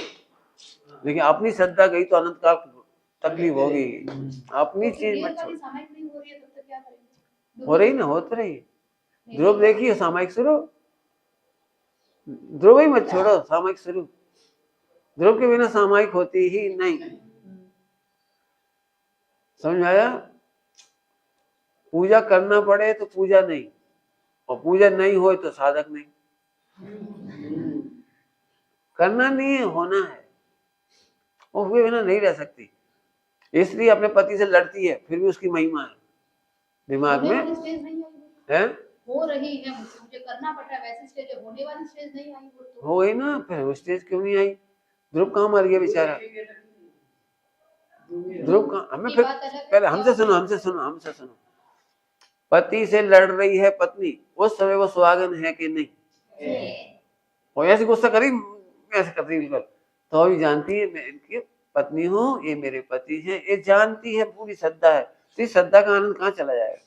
लेकिन अपनी श्रद्धा गई तो अनंत काल तकलीफ होगी। अपनी चीज मत छोड़। हो रही ना, हो तो रही। ध्रुव देखिए, सामायिक शुरू, ध्रुव ही मत छोड़ो, सामायिक शुरू। ध्रुव के बिना सामायिक होती ही नहीं। समझ आया? पूजा करना पड़े तो पूजा नहीं, और पूजा नहीं हो तो साधक नहीं। करना नहीं है, होना है, और हुए बिना नहीं रह सकती। इसलिए अपने पति से लड़ती है, फिर भी उसकी महिमा है दिमाग में है। हो रही है, मुझे करना पड़ रहा है, वैसी स्टेज है, होने वाली स्टेज नहीं आई। वो तो हो गई ना, फिर वो स्टेज क्यों नहीं आई? ध्रुव कहाँ मर गया बेचारा? ध्रुव कहाँ? हमें फिर पहले हमसे सुनो। पति से लड़ रही है पत्नी, उस समय वो सुहागन है कि नहीं? और ऐसे गुस्सा करी, ऐसे कर रही बिल्कुल, तो भी जानती है मैं इनकी पत्नी हूँ, ये मेरे पति हैं, ये जानती है, पूरी श्रद्धा है। तो इस श्रद्धा का आनंद कहाँ चला जाएगा?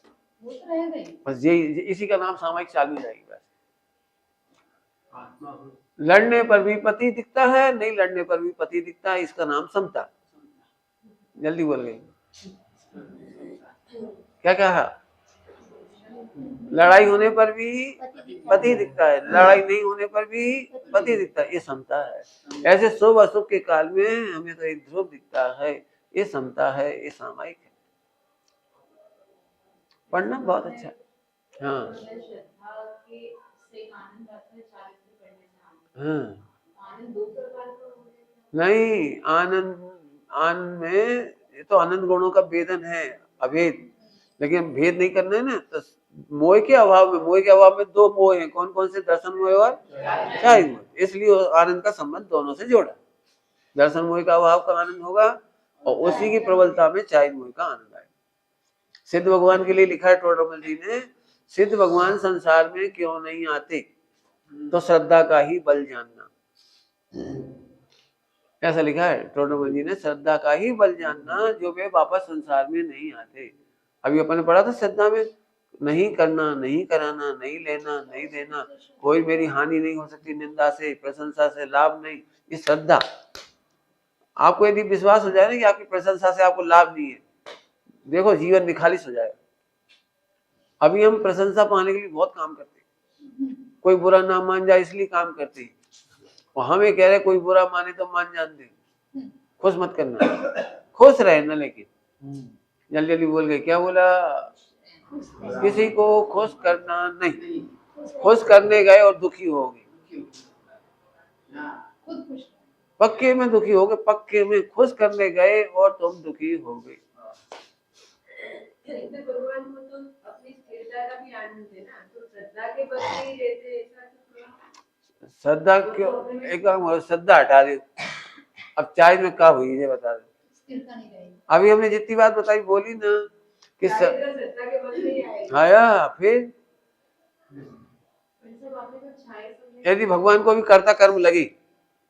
वो तो रहेगा ही। बस यही, इसी का नाम सामायिक चालू हो जाएगी। बस लड़ने पर भी पति दिखता है, नहीं लड़ने पर भी पति दिखता है, इसका नाम समता। जल्दी बोल गई, क्या कहा? लड़ाई होने पर भी पति दिखता है, लड़ाई नहीं होने पर भी पति दिखता है, ये समता है। ऐसे शुभ अशुभ के काल में हमें तो एक ध्रुव दिखता है, ये समता है, ये सामायिक है। पढ़ना बहुत अच्छा। हाँ हाँ, नहीं आनंद में ये तो अनंत गुणों का भेदन है, अभेद। लेकिन भेद नहीं करना है ना, तो मोह के अभाव में दो मोह हैं, कौन कौन से? दर्शन मोह और चाहिद मोह। इसलिए आनंद का संबंध दोनों से जोड़ा। दर्शन मोह का अभाव का आनंद होगा और उसी की प्रबलता में चाहिद मोह का आनंद आएगा। सिद्ध भगवान के लिए लिखा है टोडरमल जी ने, सिद्ध भगवान संसार में क्यों नहीं आते, तो श्रद्धा का ही बल जानना। ऐसा लिखा है टोडरमल जी ने, श्रद्धा का ही बल जानना, जो वे वापस संसार में नहीं आते। अभी अपन ने पढ़ा था श्रद्धा में, नहीं करना, नहीं कराना, नहीं लेना, नहीं देना, कोई मेरी हानि नहीं हो सकती, निंदा से प्रशंसा से लाभ नहीं, ये श्रद्धा। आपको यदि विश्वास हो जाए ना कि आपकी प्रशंसा से आपको लाभ नहीं है, देखो जीवन निखालिस हो जाएगा। अभी हम प्रशंसा पाने के लिए बहुत काम करते हैं, कोई बुरा ना मान जाए इसलिए काम करते हैं, और हमें कह रहे कोई बुरा माने तो मान जान दे, खुश मत करना, खुश रहे ना। लेकिन जल्दी जल्दी बोल गए, क्या बोला? किसी को खुश करना नहीं, खुश करने गए और दुखी हो गए, पक्के में दुखी हो गए, पक्के में। खुश करने गए और तुम दुखी हो गए। भगवान को तो अपनी स्थिरता का भी आनंद है ना, तो श्रद्धा के बल से ही रहते, ऐसा तो श्रद्धा क्यों? एक बार श्रद्धा हटा दे, अब चाय में क्या हुई ये बता दे। अभी हमने जितनी बात बताई बोली ना कि श्रद्धा के बल से ही आएगा। आया, फिर यदि भगवान को भी करता कर्म लगी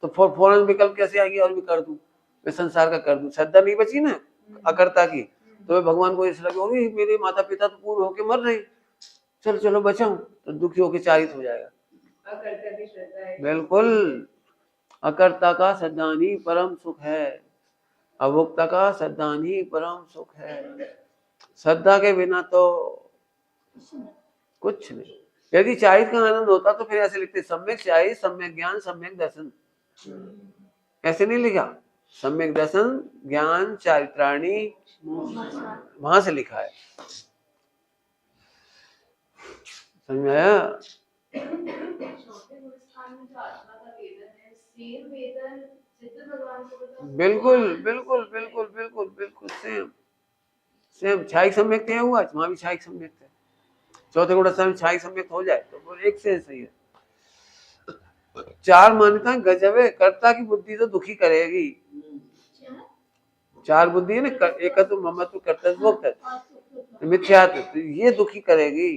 तो फौरन विकल्प कैसे आएगी, और भी कर दूं, मैं संसार का कर दूं। श्रद्धा नहीं बची ना अकर्ता की, तो भगवान को ऐसा लगे मेरे माता पिता तो पूर्ण होके मर रहे, चलो चलो बचाऊं, तो दुखी होके चारित हो जाएगा। बिल्कुल, अकर्ता का श्रद्धान ही परम सुख है, अभोक्ता का श्रद्धान ही परम सुख है। श्रद्धा के बिना तो कुछ नहीं। यदि चारित का आनंद होता तो फिर ऐसे लिखते, सम्यक चारित, सम्यक ज्ञान, सम्यक दर्शन। ऐसे नहीं लिखा, सम्यक दर्शन, ज्ञान, चारित्राणी, वहां से लिखा है। समझ में आया? बिल्कुल बिल्कुल बिल्कुल बिल्कुल बिल्कुल सेम सेम। छायिक सम्यक क्या हुआ, वहां भी छायिक सम्यक है। चौथे गुण में छायिक सम्यक हो जाए तो एक से सही है। चार मान्यता गजब है। कर्ता की बुद्धि तो दुखी करेगी। चार बुद्धि है ना, एक तो ममत्व, कर्तव्य, भोक्तव्य, मिथ्यात्व, तो ये दुखी करेगी।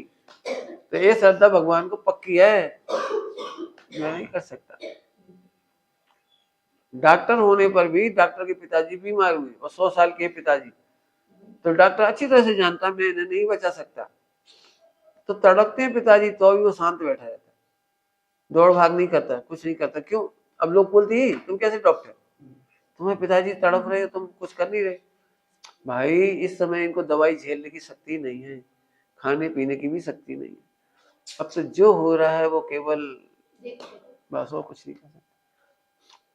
तो ये श्रद्धा भगवान को पक्की है, मैं नहीं कर सकता। डॉक्टर होने पर भी, डॉक्टर के पिताजी बीमार हुए और 100 साल के पिताजी, तो डॉक्टर अच्छी तरह से जानता मैं इन्हें नहीं बचा सकता, तो तड़पते हैं पिताजी तो भी वो शांत बैठा रहता है, दौड़ भाग नहीं करता, कुछ नहीं करता। क्यों? अब लोग बोलते ही तुम कैसे डॉक्टर, तुम्हारे पिताजी तड़प रहे हो, तुम कुछ कर नहीं रहे। भाई इस समय इनको दवाई झेलने की शक्ति नहीं है, खाने पीने की भी शक्ति नहीं है। अब तो जो हो रहा है वो केवल बस, वो कुछ नहीं कर सकता।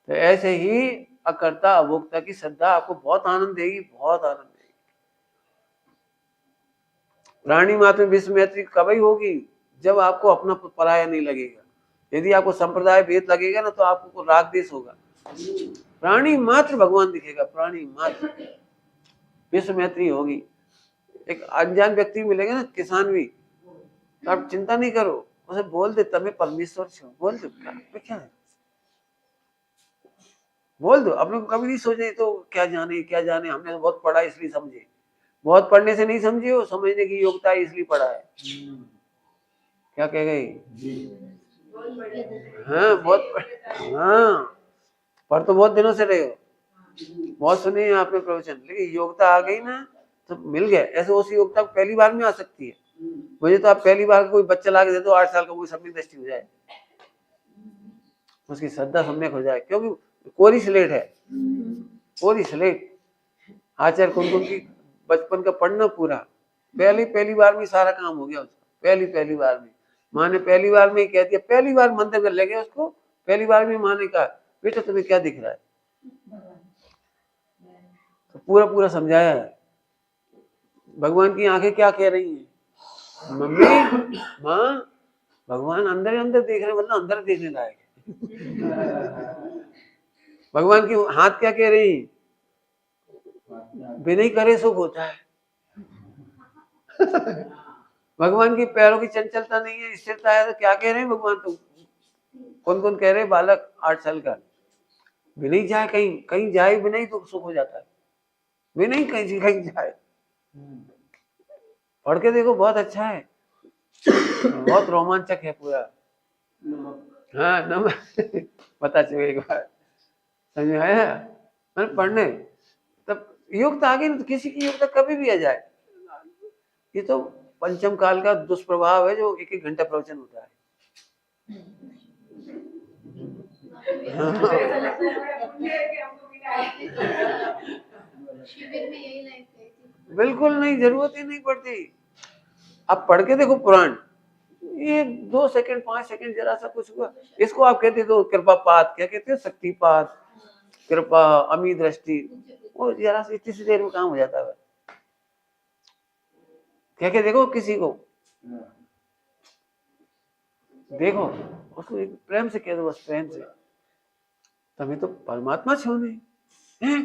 तो ऐसे ही अकर्ता अभोक्ता की श्रद्धा आपको बहुत आनंद देगी, बहुत आनंद देगी। प्राणी मात्र में विश्व मैत्री कब ही होगी, जब आपको अपना पराया नहीं लगेगा। यदि आपको संप्रदाय भेद लगेगा ना, तो आपको राग देश होगा। प्राणी मात्र भगवान दिखेगा, प्राणी मात्र विश्व मैत्री होगी। एक अनजान व्यक्ति मिलेगा ना, किसान भी, तो आप चिंता नहीं करो, उसे बोल दे तमें परमेश्वर छो, बोल दो क्या है, बोल दो। अपने को कभी नहीं सोचे तो क्या जाने क्या जाने, हमने तो बहुत पढ़ा इसलिए समझे। बहुत पढ़ने से नहीं समझे हो, समझने की योग्यता इसलिए पढ़ा है। क्या कह गई? हाँ बहुत हाँ, पर तो बहुत दिनों से रहे हो, बहुत सुने हैं आपने प्रवचन, लेकिन योग्यता आ गई ना तो मिल गया। ऐसे उस योग्यता पहली बार में आ सकती है। मुझे तो आप पहली बार कोई बच्चा ला के दे दो 8 साल का, वो सम्यक दृष्टि हो जाए, उसकी श्रद्धा सम्यक हो जाए, क्योंकि कोरी स्लेट है, कोरी स्लेट। आचार्य कुंकुम की बचपन का पढ़ना पूरा, पहली बार में सारा काम हो गया उसका। पहली बार में माँ ने पहली बार में ही कह दिया, पहली बार मंदिर में ले गए उसको, पहली बार में माँ ने कहा बेटा तुम्हें क्या दिख रहा है, तो पूरा समझाया है। भगवान की आंखें क्या कह रही हैं, मम्मी माँ भगवान अंदर ही अंदर देख रहे, मतलब अंदर देखने लायक है। भगवान की हाथ क्या कह रही, बिना ही करे सुख होता है। भगवान की पैरों की चंचलता नहीं है, स्थिरता है, तो क्या कह रहे हैं भगवान? तुम कौन कौन कह रहे हैं? बालक 8 साल का बिना ही जाए, कहीं कहीं जाए बिना ही तो सुख हो जाता है, बिना ही कहीं कहीं जाए। पढ़ के देखो, बहुत अच्छा है, बहुत रोमांचक है पूरा। हाँ नमक पता चले एक बार, समझ में आया? मैंने पढ़ने तब योग्यता आ गई ना, तो किसी की योग्यता कभी भी आ जाए। ये तो पंचम काल का दुष्प्रभाव है, जो 1-1 घंटा प्रवचन होता है। ऐसा लगता है बड़ा पुण्य है कि हमको मिला है। शिविर में यही लाइन कही थी। बिल्कुल नहीं, जरूरत ही नहीं पड़ती। आप पढ़ के देखो पुराण, ये 2 सेकंड 5 सेकंड जरा सा कुछ हुआ, इसको आप कहते हो कृपापात, क्या कहते हो? शक्तिपात, कृपा, अमी दृष्टि, वो जरा सी इतनी सी देर में काम हो जाता है। क्या क्या देखो किसी को, देखो उसको एक प्रेम से कह दो, बस प्रेम से, तुम्हें तो परमात्मा छो नहीं हैं,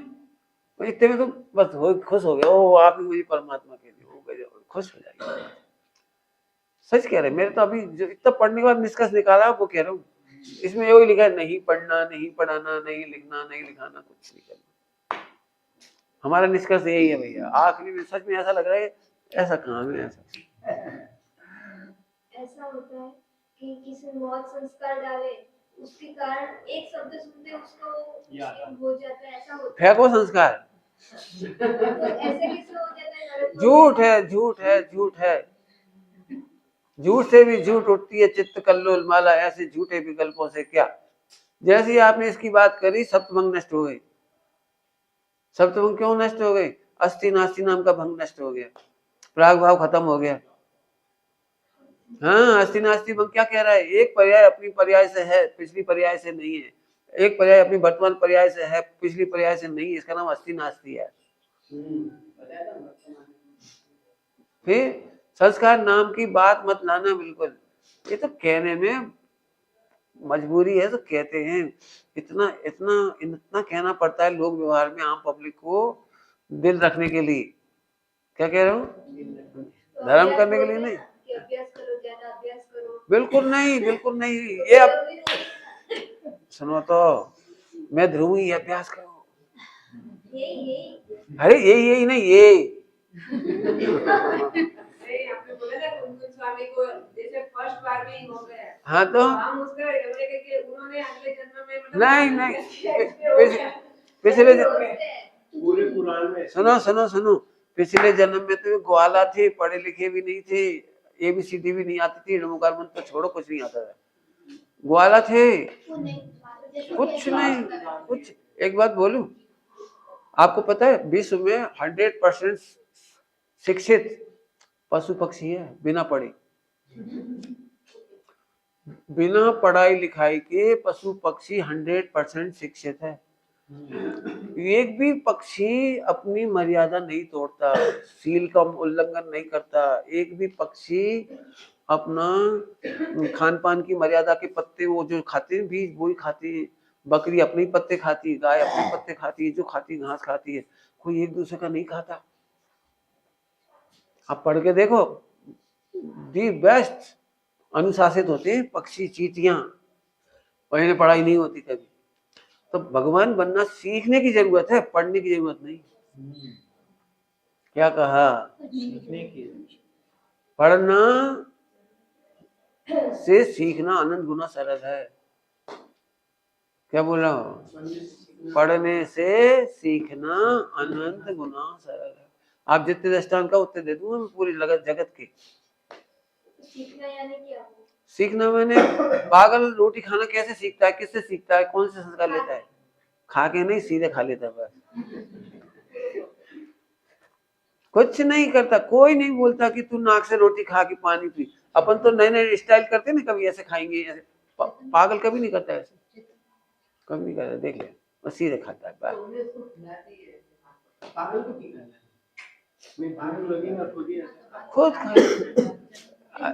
इतने में तो बस हो खुश हो गया, ओ आपने मुझे परमात्मा कह दिया, हो गया, खुश हो जाएगा। सच कह रहे, मेरे तो अभी जो इतना पढ़ने के बाद निष्कर्ष निकाला वो कह रहा हूँ, इसमें यही लिखा है, नहीं पढ़ना, नहीं पढ़ाना, नहीं लिखना, नहीं लिखाना, कुछ नहीं करना। हमारा निष्कर्ष यही है भैया। आखिरी में सच में ऐसा लग रहा है, ऐसा काम है, ऐसा होता है कि किसी ने बहुत संस्कार डाले, उसके कारण एक शब्द सुनते उसको हो जाता है, ऐसा होता है। फेंको संस्कार, तो ऐसे किससे हो जाता है? गलत झूठ है, झूठ है, झूठ है, झूठ से भी झूठ उठती है चित्त कल्लोल माला, ऐसे झूठे विकल्पों से क्या। जैसे ही आपने इसकी बात करी, सप्तभंग नष्ट हो गई। सप्तभंग क्यों नष्ट हो गई? अस्थि नास्ति नाम का भंग नष्ट हो गया, प्राग भाव खत्म हो गया। हाँ, अस्थि नास्ति भंग क्या कह रहा है? एक पर्याय अपनी पर्याय से है, पिछली पर्याय से नहीं है। एक पर्याय अपनी वर्तमान पर्याय से है, पिछली पर्याय से नहीं है, इसका नाम अस्थि नास्ति है। फिर संस्कार नाम की बात मत लाना बिल्कुल, ये तो कहने में मजबूरी है तो कहते हैं, इतना इतना इतना कहना पड़ता है लोक व्यवहार में आम पब्लिक को दिल रखने के लिए। क्या कह रहे हो? धर्म करने के लिए नहीं, अभ्यास करो, ज्यादा अभ्यास करो। बिल्कुल नहीं, बिल्कुल नहीं। ये अब सुनो तो, मैं ध्रुव ही अभ्यास करो, अरे यही नहीं, ये आपने बोला ना कुंदन स्वामी को जैसे फर्स्ट बार में ही हो गया। हाँ तो हम उसका कि उन्होंने अगले जन्म में मतलब नहीं पिछले पूरे पुराण में सुनो, पिछले जन्म में तो ग्वाला थे, पढ़े लिखे भी नहीं थे, ABCD भी नहीं आती थी, नमोकार मंत्र तो छोड़ो, कुछ नहीं आता था, ग्वाला थे, कुछ नहीं, कुछ। एक बात बोलूं, आपको पता है विश्व में 100% शिक्षित पशु पक्षी है, बिना पढ़े, बिना पढ़ाई लिखाई के पशु पक्षी 100% शिक्षित है। एक भी पक्षी अपनी मर्यादा नहीं तोड़ता, सील का उल्लंघन नहीं करता, एक भी पक्षी अपना खान पान की मर्यादा के पत्ते वो जो खाते हैं बीज वही खाती है, बकरी अपने पत्ते खाती है, गाय अपने पत्ते खाती है, जो खाती घास खाती है, कोई एक दूसरे का नहीं खाता। आप पढ़ के देखो, दी बेस्ट अनुशासित होते हैं पक्षी, चींटियां, पहले पढ़ाई नहीं होती कभी। तो भगवान बनना सीखने की जरूरत है, पढ़ने की जरूरत नहीं। क्या कहा? सीखने की। पढ़ना से सीखना अनंत गुना सरल है। क्या बोला? पढ़ने से सीखना अनंत गुना सरल है। आप जितने दृष्टांत का उतने दे दूंगा मैं, पूरी जगत की। सीखना यानी क्या? सीखना मैंने, पागल रोटी खाना कैसे सीखता है, किससे सीखता है, कौन से संस्कार लेता है? खा के नहीं, सीधे खा लेता है बस, कुछ नहीं करता। कोई नहीं बोलता कि तू नाक से रोटी खा के पानी पी। अपन तो नए नए स्टाइल करते ना, कभी ऐसे खाएंगे, ऐसे पागल कभी नहीं करता, ऐसे कभी नहीं करता, देख ले, और सीधे खाता है बस। पागल को की करना है, मैं पागल लगेगा खुद खाए।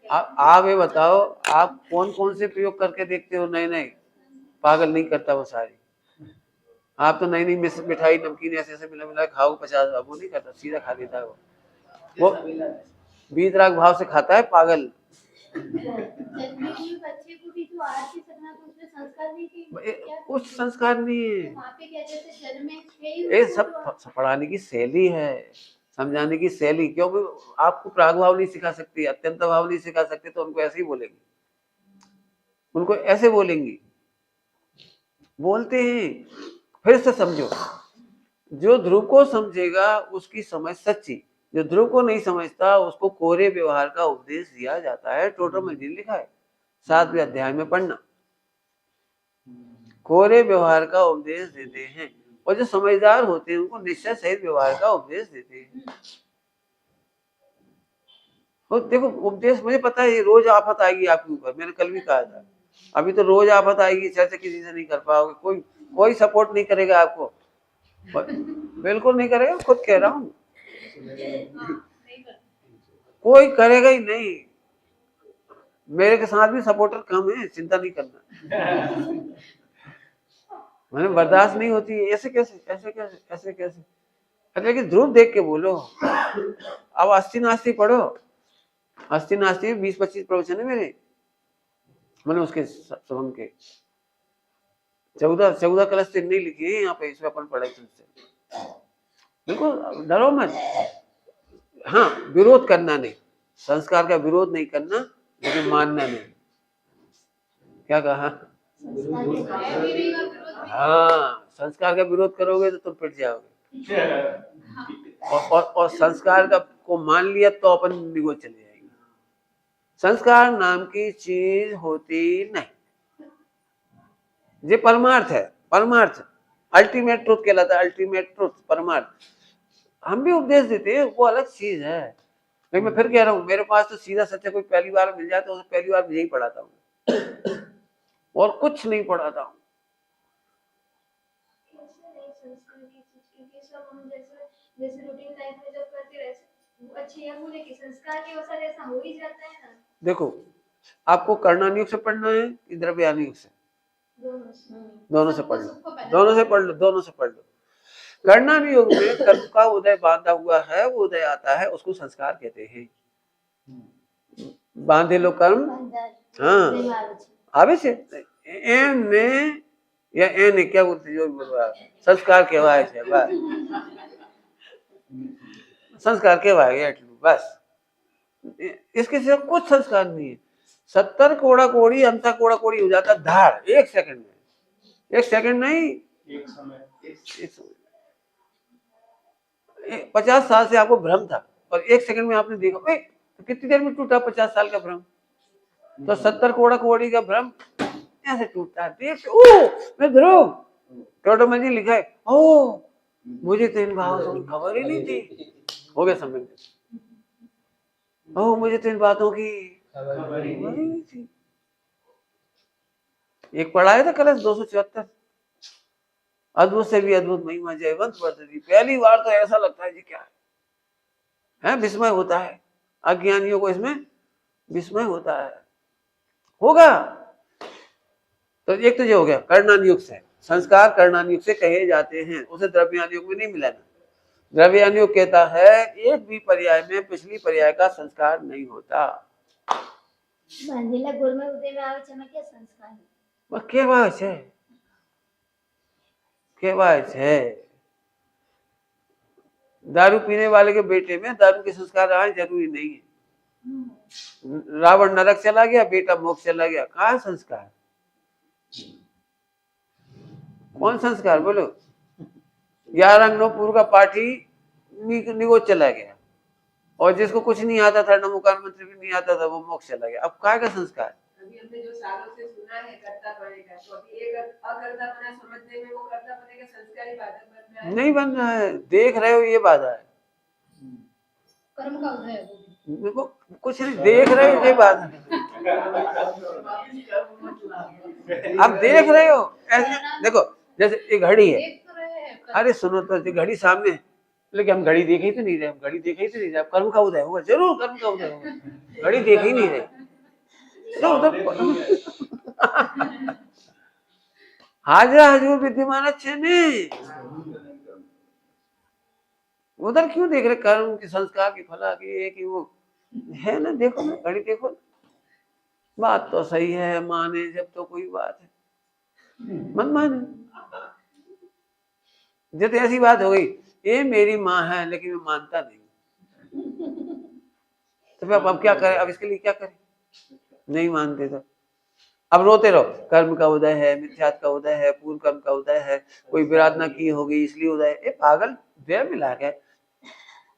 आप ये बताओ, आप कौन कौन से प्रयोग करके देखते हो? नए नए, पागल नहीं करता वो सारी। आप तो नई नई मिठाई नमकीन ऐसे ऐसे मिला मिला खाओ 50, वो नहीं करता, सीधा खा लेता है वो वीतराग भाव से खाता है पागल। बच्चे को भी तो आरती करना, तो उसमें संस्कार नहीं थे, कुछ संस्कार नहीं है, वहाँ पे क्या जैसे जन्म में थे ही ये उसको सब पढ़ाने की शैली है, समझाने की शैली। क्योंकि आपको प्राग भाव नहीं सिखा सकती, अत्यंत भाव नहीं सिखा सकते, तो उनको ऐसे ही बोलेंगे, उनको ऐसे बोलेंगी, बोलते हैं। फिर से समझो, जो ध्रुव को समझेगा उसकी समझ सच्ची, जो ध्रुव को नहीं समझता उसको कोरे व्यवहार का उपदेश दिया जाता है। टोटल में लिखा है 7वें अध्याय में पढ़ना, कोरे व्यवहार का उपदेश देते हैं, और जो समझदार होते हैं उनको निश्चय सहित व्यवहार का उपदेश देते हैं। और देखो उपदेश, मुझे पता है ये रोज आफत आएगी आपके ऊपर, मैंने कल भी कहा था, अभी तो रोज आफत आएगी, चर्चा किसी से नहीं कर पाओगे, कोई सपोर्ट नहीं करेगा आपको, बिल्कुल नहीं करेगा, खुद कह रहा हूं, कोई करेगा ही नहीं। मेरे के साथ भी सपोर्टर कम है, चिंता नहीं करना, मैंने बर्दाश्त नहीं होती है। ऐसे कैसे, ऐसे कैसे, ऐसे कैसे? अरे कि ध्रुव देख के बोलो। अब अस्थि नास्ति पढ़ो, अस्थि नास्ति 20-25 प्रवचन है मेरे, मैंने उसके सबम के 14 कलश से नहीं लिखी है यहाँ पे, इसमें अपन पढ़ाई से बिल्कुल डरो मत। हाँ, विरोध करना नहीं, संस्कार का विरोध नहीं करना, लेकिन मानना नहीं। क्या कहा? हाँ, संस्कार का विरोध करोगे तो तुम पिट जाओगे, और संस्कार का को मान लिया तो अपन निगो चले जाएंगे। संस्कार नाम की चीज होती नहीं, ये परमार्थ है, परमार्थ अल्टीमेट ट्रुथ कहलाता है, अल्टीमेट ट्रुथ परमार्थ। हम भी उपदेश देते हैं, वो अलग चीज है, लेकिन मैं फिर कह रहा हूँ, मेरे पास तो सीधा सत्य कोई पहली बार मिल जाए तो उसे पहली बार यही पढ़ाता हूँ, और कुछ नहीं पढ़ाता हूँ। जैसे रूटीन लाइफ में जब करते रहते अच्छे या बुरे के संस्कार के अनुसार ऐसा हो ही जाता है ना। देखो, आपको कर्णान युग से पढ़ना है कि द्रव्यान युग से? दोनों से पढ़ लो, दोनों से पढ़ लो, दोनों से पढ़ लो। कर्णान युग में कर्म का उदय बांधा हुआ है, वो उदय आता है, उसको संस्कार कहते हैं। बांधे लो कर्म, हाँ आवे से एम ने या एने क्या बोलते, जो बोल रहा है संस्कार कहवाए છે, बस संस्कार कहवाए એટલું, बस इसके सिवा कुछ संस्कार नहीं है। 70 कोड़ा कोड़ी अंता कोड़ा कोड़ी हो जाता धार, 1 सेकंड में, 1 सेकंड नहीं, एक समय 50 साल से आपको भ्रम था, और 1 सेकंड में आपने देखा, तो कितनी देर में टूटा 50 साल का भ्रम? तो 70 कोड़ा कोड़ी का भ्रम ऐसे टूटता है। मैं ध्रुव टोटो में लिखा है, ओ मुझे तो इन भावों की खबर ही नहीं थी, हो गया समझ, ओ मुझे तो इन बातों की खबर ही नहीं थी। एक पढ़ाया था कलश 274, अद्भुत से भी अद्भुत महिमा जयवंत वर्तती। पहली बार तो ऐसा लगता है जी क्या है, विस्मय होता है, अज्ञानियों को इसमें विस्मय होता है। होगा तो एक तो ये हो गया कर्णान युग से, संस्कार कर्णान युग से कहे जाते हैं, उसे द्रव्यान युग में नहीं मिला ना। द्रव्यान युग कहता है एक भी पर्याय में पिछली पर्याय का संस्कार नहीं होता। बांधेला गोल में उदय में आवे છે એમાં क्या संस्कार है? बस केवाय છે, केवाय છે। दारू पीने वाले के बेटे में दारू के संस्कार आए जरूरी नहीं है। रावण नरक चला गया, बेटा मोक्ष चला गया, कहाँ संस्कार, कौन संस्कार बोलो? 11 अंगनोपुर का पाठी निगोज चला गया, और जिसको कुछ नहीं आता था, नमोकार मंत्र भी नहीं आता था, वो मोक्ष चला गया। अब काय का संस्कार? अभी हमने जो सालों से सुना है कर्ता बनेगा, तो अभी एक अकर्ता बना समझने में वो कर्ता बनेगा संस्कार ही बाधक बन रहा है। नहीं बन रहा है, देख रहे हो ये बाधा है, कर्म का उदय है वो कुछ नहीं देख रहे हो, ये बाधा है। आप देख रहे हो ऐसे, देखो जैसे एक घड़ी है, देख तो रहे हैं, अरे सुनो तो घड़ी सामने, लेकिन हम घड़ी देखे ही तो नहीं रहे, हम घड़ी देखे ही तो नहीं रहे। अब कर्म का उदय होगा, जरूर कर्म का उदय होगा, घड़ी देखे ही नहीं रहे। तो हाजरा हजूर विद्यमान अच्छे ने, उधर क्यों देख रहे? कर्म की, संस्कार की, फला की, एक ही वो है ना। देखो ना, घड़ी देखो ना। बात तो सही है, माने जब तो कोई बात है, मत माने। जब ऐसी बात हो गई, ये मेरी माँ है लेकिन मैं मानता नहीं, तो फिर अब क्या करें? अब इसके लिए क्या करें? नहीं मानते तो अब रोते रहो। कर्म का उदय है, मिथ्यात्व का उदय है, पूर्व कर्म का उदय है, कोई विराधना की होगी इसलिए उदय है। ए पागल, वे मिला के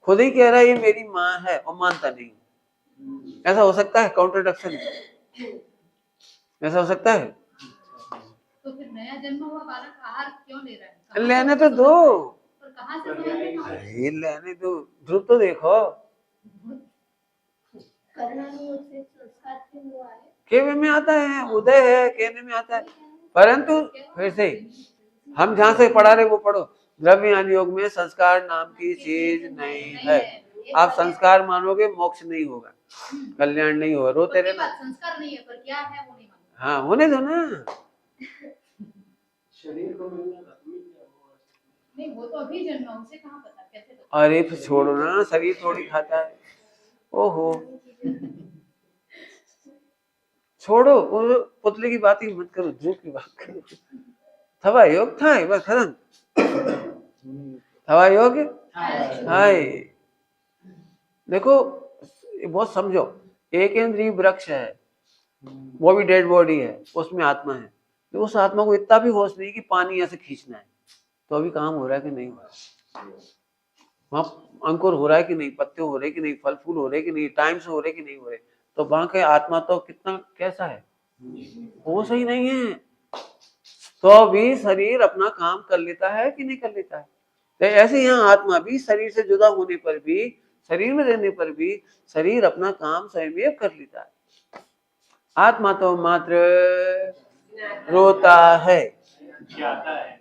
खुद ही कह रहा है ये मेरी माँ है और मानता नहीं। ऐसा हो सकता है? काउंटरडक्शन ऐसा हो सकता है? तो फिर नया जन्म हुआ बालक आहार क्यों ले रहा है? लेने तो दो, पर कहाँ से समझ में आए? अरे लेने दो। ध्रुव तो देखो, करणानुरूप से संस्कार क्यों हुआ है? कहने में आता है, उदय है, कहने में आता है। परंतु फिर से हम जहां से पढ़ा रहे वो पढ़ो। द्रव्यज्ञान योग में संस्कार नाम की चीज नहीं है। आप संस्कार मानोगे मोक्ष नहीं होगा, कल्याण नहीं होगा। रोते पक्की रहना। बात, संस्कार नहीं है, पर क्या है वो नहीं मालूम। हाँ होने दो ना। शरीर को मिलना था, नहीं, वो तो अभी जन्मा, उसे कहाँ पता, कैसे पता? अरे फिर छोड़ो ना, शरीर थोड़ी खाता है। ओहो, छोड़ो, वो पुतले की बात ही मत करो, ध्रुव की बात करो। थवा योग था, बस खत्म। थवा योग हाय। देखो बहुत समझो, एक इंद्रिय वृक्ष है, वो भी डेड बॉडी है, उसमें आत्मा है। तो उस आत्मा को इतना भी होश नहीं कि पानी ऐसे खींचना है, तो अभी काम हो रहा है कि नहीं हो रहा है? वहां अंकुर हो रहा है कि नहीं, पत्ते हो रहे कि नहीं, फल फूल हो रहे कि नहीं, टाइम से हो रहे कि नहीं हो रहे। तो वहां के आत्मा तो कितना कैसा है, वो सही नहीं है, तो भी शरीर अपना काम कर लेता है कि नहीं कर लेता है। तो ऐसे यहाँ आत्मा भी शरीर से जुदा होने पर भी, शरीर में रहने पर भी शरीर अपना काम स्वयं कर लेता है। आत्मा तो मात्र रोता है, ज्ञाता है।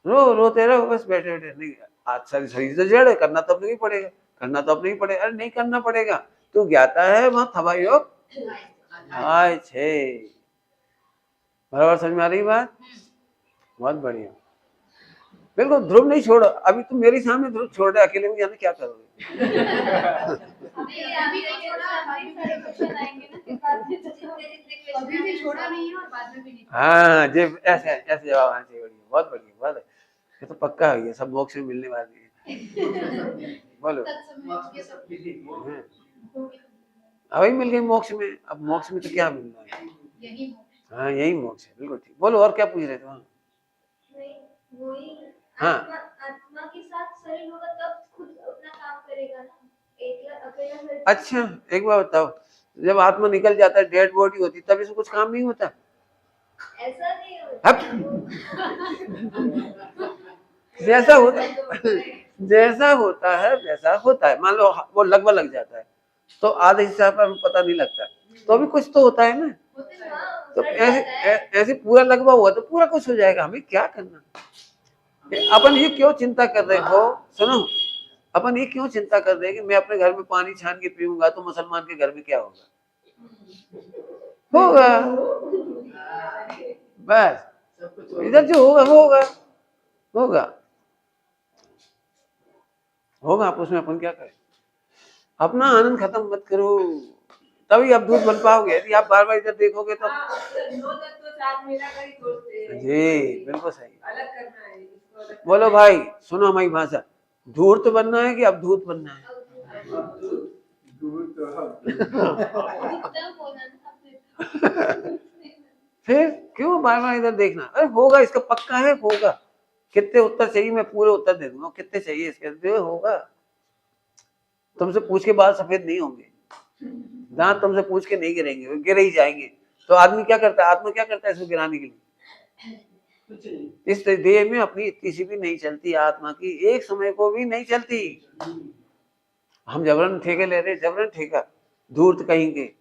रोते रहो बस, बैठे बैठे। नहीं, आज शरीर से जड़ है, करना तो अपने ही पड़ेगा, करना तो अपने ही पड़ेगा। अरे नहीं करना पड़ेगा, तू ज्ञाता है, वहां थवा योग आए छे। बराबर समझ में आ रही बात? बहुत बढ़िया, बिल्कुल। ध्रुव नहीं छोड़ो। अभी तुम मेरे सामने ध्रुव छोड़ रहे, अकेले में जाने क्या करोगे? अभी भी छोड़ा नहीं है और बाद में भी नहीं। हाँ जी, ऐसे ऐसे जवाब आना चाहिए। बढ़िया, बहुत बढ़िया, बहुत है। ये तो पक्का है, ये सब मोक्ष में मिलने वाली है। बोलो। अभी मिल गई मोक्ष में, अब मोक्ष में तो क्या मिलना है? यही मोक्ष। हाँ यही मोक्ष है, बिल्कुल ठीक। बोलो, और क्या पूछ रहे थे? हाँ, आत्मा के साथ शरीर होगा तब खुद अपना काम करेगा ना, अकेला शरीर। अच्छा एक बार बताओ, जब आत्मा निकल जाता है, डेड बॉडी होती, तब इसमें कुछ काम नहीं होता? ऐसा नहीं होता। जैसा होता है वैसा होता है। मान लो वो लगभग लग जाता है, तो आधे हिस्सा पर पता नहीं लगता, तो अभी कुछ तो होता है ना। तो ऐसे पूरा लगभग हुआ तो पूरा कुछ हो जाएगा। हमें क्या करना? अपन ये क्यों चिंता कर रहे हो? सुनो, अपन ये क्यों चिंता कर रहे हैं कि मैं अपने घर में पानी छान के पीऊंगा तो मुसलमान के घर में क्या होगा? बस इधर जो होगा होगा होगा होगा, आप उसमें अपन क्या करें? अपना आनंद खत्म मत करो, तभी आप दूध बन पाओगे। यदि आप बार बार इधर देखोगे तो जी बिल्कुल सही। अलग करना है इसको, अलग बोलो भाई, सुनो हमारी भाषा, धूर्त बनना है कि अवधूत बनना है? फिर क्यों बार बार इधर देखना? अरे होगा, इसका पक्का है, होगा। कितने उत्तर चाहिए? मैं पूरे उत्तर दे दूंगा। कितने चाहिए इसके? होगा। तुमसे पूछ के बाल सफेद नहीं होंगे, दांत तुमसे पूछ के नहीं गिरेंगे, गिरे ही जाएंगे। तो आदमी क्या करता है? आत्मा क्या करता है इसको गिराने के लिए? इस देह में अपनी इतनी सी भी नहीं चलती आत्मा की, एक समय को भी नहीं चलती। हम जबरन ठेके ले रहे, जबरन ठेका, धूर्त कहेंगे।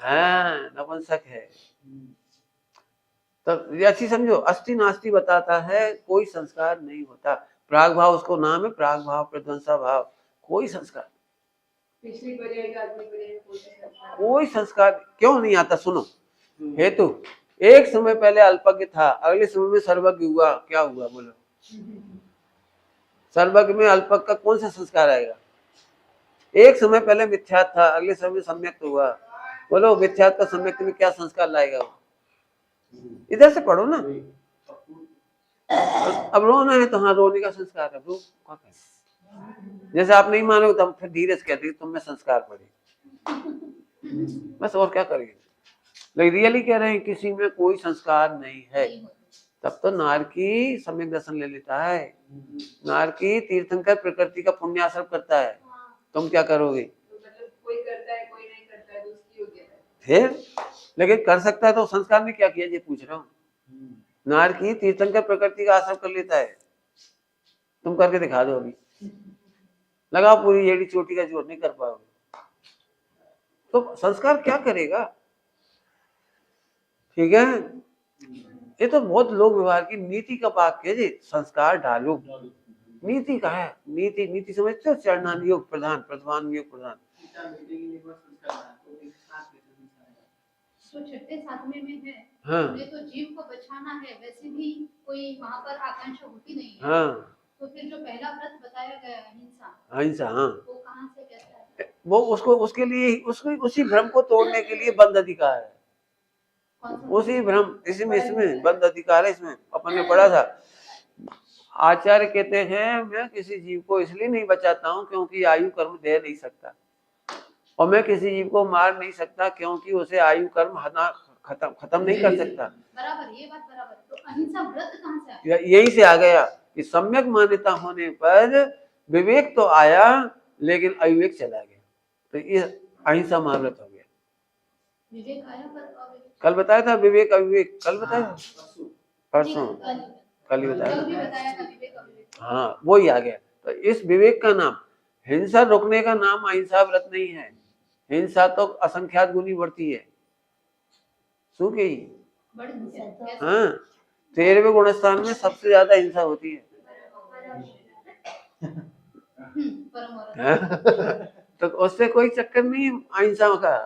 हाँ नपुंसक है। तो अच्छी समझो, अस्थि नास्ति बताता है, कोई संस्कार नहीं होता। प्राग भाव उसको नाम है, प्राग भाव, प्रध्वंसा भाव, कोई संस्कार। पिछली पर्याय का अगली पर्याय में कोई संस्कार कोई संस्कार क्यों नहीं आता? सुनो हेतु, एक समय पहले अल्पज्ञ था, अगले समय में सर्वज्ञ हुआ, क्या हुआ बोलो? सर्वज्ञ में अल्पज्ञ का कौन सा संस्कार आएगा? एक समय पहले मिथ्यात्व था, अगले समय में सम्यक्त हुआ, बोलो मिथ्यात्व का सम्यक्त में क्या संस्कार लाएगा वो? इधर से पढ़ो ना। अब रोना है तो हाँ रोने का संस्कार है, रो क्या करें? जैसे आप नहीं मानोगे तो हम फिर धीरे से कहते तुम में संस्कार पड़े, बस और क्या करेंगे? लेकिन रियली कह रहे हैं किसी में कोई संस्कार नहीं है, तब तो नारकी सम्यक दर्शन ले लेता है। नारकी तीर्थंकर प्रकृति का पुण्याश्रम करता है, तुम क्या करोगे? मतलब कोई करता है कोई नहीं करता है तो उसकी योग्यता है। फिर लेकिन कर सकता है तो संस्कार ने क्या किया ये पूछ रहा हूँ। नारकी तीर्थंकर प्रकृति का आश्रम कर लेता है, तुम करके दिखा दो। अभी लगाओ पूरी एड़ी चोटी का जोर, नहीं कर पाओगे तो संस्कार क्या करेगा? ठीक है, ये तो बहुत लोक व्यवहार की नीति का वाक्य है जी, संस्कार डालो। नीति का है, नीति नीति समझते हो? चरणान योग प्रधान, प्रधान योग प्रधान। तो छठे सातवें में है, हाँ ये तो जीव को बचाना है, वैसे भी कोई वहाँ पर आकांक्षा होती नहीं है। हाँ, तो फिर जो पहला व्रत बताया गया है अहिंसा, अहिंसा, हाँ वो कहाँ से कैसा है? वो उसको उसके लिए उसको उसी भ्रम को तोड़ने के लिए बंद अधिकार है। कौन सा? उसी भ्रम इसमें बंद अधिकार है। इसमें अपन ने पढ़ा था, आचार्य कहते हैं मैं किसी जीव को इसलिए नहीं बचाता हूँ क्योंकि आयु कर्म दे नहीं सकता, और मैं किसी जीव को मार नहीं सकता क्योंकि उसे आयु कर्म खत्म नहीं कर सकता। बराबर, ये बात बराबर। तो अहिंसा व्रत कहाँ से आया? यही से आ गया कि सम्यक मान्यता होने पर विवेक तो आया लेकिन अविवेक चला गया, तो ये अहिंसा महाव्रत हो गया। विवेक आया पर अविवेक। कल बताया था विवेक अविवेक, कल बताया परसों, कल ही बताया कल भी बताया था विवेक अविवेक। हाँ वही आ गया। तो इस विवेक का नाम, हिंसा रोकने का नाम अहिंसा व्रत नहीं है। हिंसा तो असंख्यात गुनी बढ़ती है, सू के ही। हाँ 13वें गुणस्थान में सबसे ज्यादा हिंसा होती है। तो उससे कोई चक्कर नहीं अहिंसा का।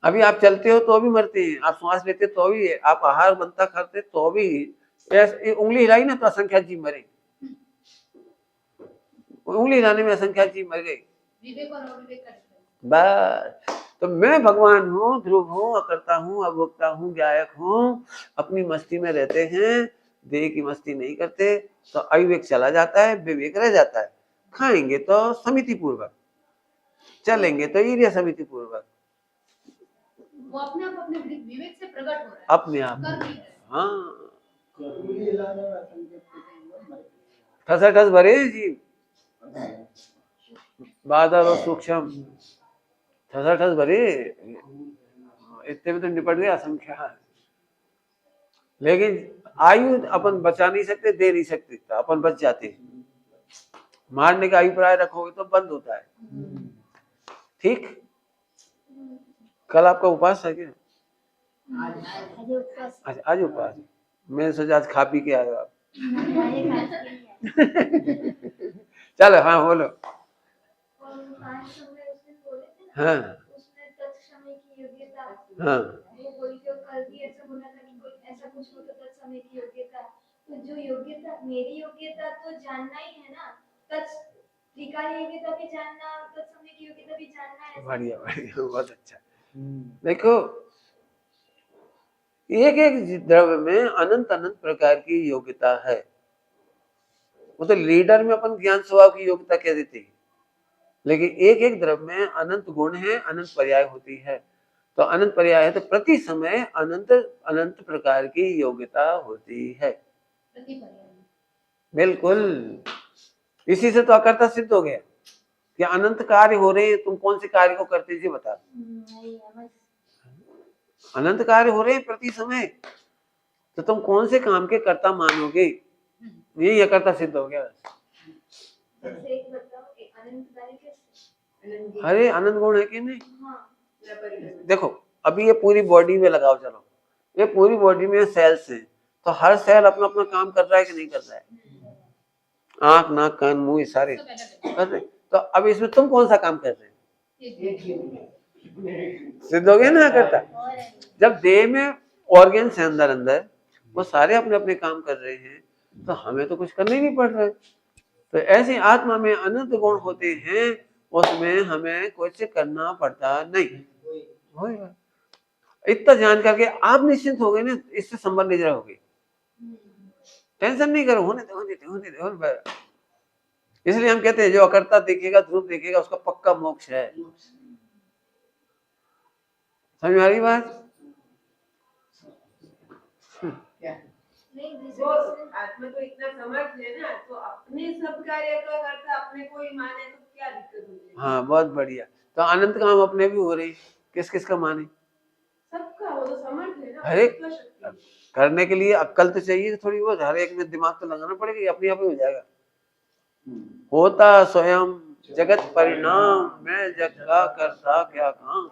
अभी आप चलते हो तो भी मरते हैं, आप श्वास लेते तो भी, आप आहार बनता खाते तो भी, उंगली हिलाई ना तो असंख्यात जीव मरे, उंगली हिलाने में असंख्यात जीव मर गए। विवेक और अविवेक का बस तो मैं भगवान हूँ, ध्रुव हूँ, अकर्ता हूँ, अभोक्ता हूँ, गायक हूँ, अपनी मस्ती में रहते हैं, देह की मस्ती नहीं करते, तो अविवेक चला जाता है, विवेक रह जाता है। खाएंगे तो समिति पूर्वक, चलेंगे तो ईर्ष्या समिति पूर्वक, वो अपने आप अपने विवेक से प्रकट हो रहा है, अपने आप। कर नहीं रहा है। हाँ ठस भरे जीव, बादल और सूक्ष्म ठस भरे, इतने में तो निपट गया संख्या। लेकिन आयु अपन बचा नहीं सकते, दे नहीं सकते, तो अपन बच जाते हैं। मारने का अभिप्राय रखोगे तो बंद होता है। ठीक, कल आपका उपवास है क्या? अच्छा आज उपवास, मैंने सोचा आज खा पी के आए आप। चलो हाँ बोलो। हाँ उसमें तत्समय की योग्यता, हाँ वो कोई जो कल भी ऐसा बोला था कि कोई ऐसा कुछ हो तो तत्समय की योग्यता, तो जो योग्यता मेरी योग्यता तो जानना ही है ना, त्रिकाल योग्यता भी जानना, तत्समय की योग्यता भी जानना है। बढ़िया बढ़िया, बहुत अच्छा। देखो एक एक द्रव्य में अनंत अनंत प्रकार की योग्यता है। वो तो लीडर में अपन ज्ञान स्वभाव की योग्यता कह देते हैं, लेकिन एक एक द्रव्य में अनंत गुण है, अनंत पर्याय होती है। तो अनंत पर्याय है तो प्रति समय अनंत अनंत प्रकार की योग्यता होती है। बिल्कुल, इसी से तो अकर्ता सिद्ध हो गया कि अनंत कार्य हो रहे हैं, तुम कौन से कार्य को करते जी बता। अनंत कार्य हो रहे हैं प्रति समय, तो तुम कौन से काम के कर्ता मानोगे, यही अकर्ता सिद्ध हो गया। अरे अनंत गुण है कि नहीं? देखो अभी ये पूरी बॉडी में लगाओ, चलो ये पूरी बॉडी में सेल्स हैं, तो हर सेल अपना अपना काम कर रहा है कि नहीं कर रहा है? आंख नाक कान मुंह सारे कर रहे, तो अब इसमें तुम कौन सा काम कर रहे हो? सिद्ध हो गया ना करता। जब देह में ऑर्गन्स है अंदर अंदर, वो सारे अपने अपने काम कर रहे हैं, तो हमें तो कुछ करना ही नहीं पड़ रहा है। तो ऐसे आत्मा में अनंत गुण होते हैं, उसमें हमें कुछ करना पड़ता नहीं। इतना जान करके आप निश्चिंत हो गए ना, इससे संबंध नहीं रहोगे, टेंशन नहीं करो, होने दो। इसलिए हम कहते हैं जो अकर्ता देखेगा, ध्रुव देखेगा, उसका पक्का मोक्ष है। समझ में आ रही बात? वो आत्मा तो इतना समर्थ है ना, तो अपने सब कार्य का करता अपने को ही माने तो क्या दिक्कत होगी? हाँ, बहुत बढ़िया। तो अनंत काम अपने भी हो रही, किस किस का माने? सबका, वो तो समर्थ है ना। अरे करने के लिए अक्ल तो चाहिए थोड़ी बहुत, हर एक में दिमाग तो लगाना पड़ेगा, अपने आप ही हो जाएगा। होता स्वयं जगत परिणाम, मैं जग का करता क्या काम।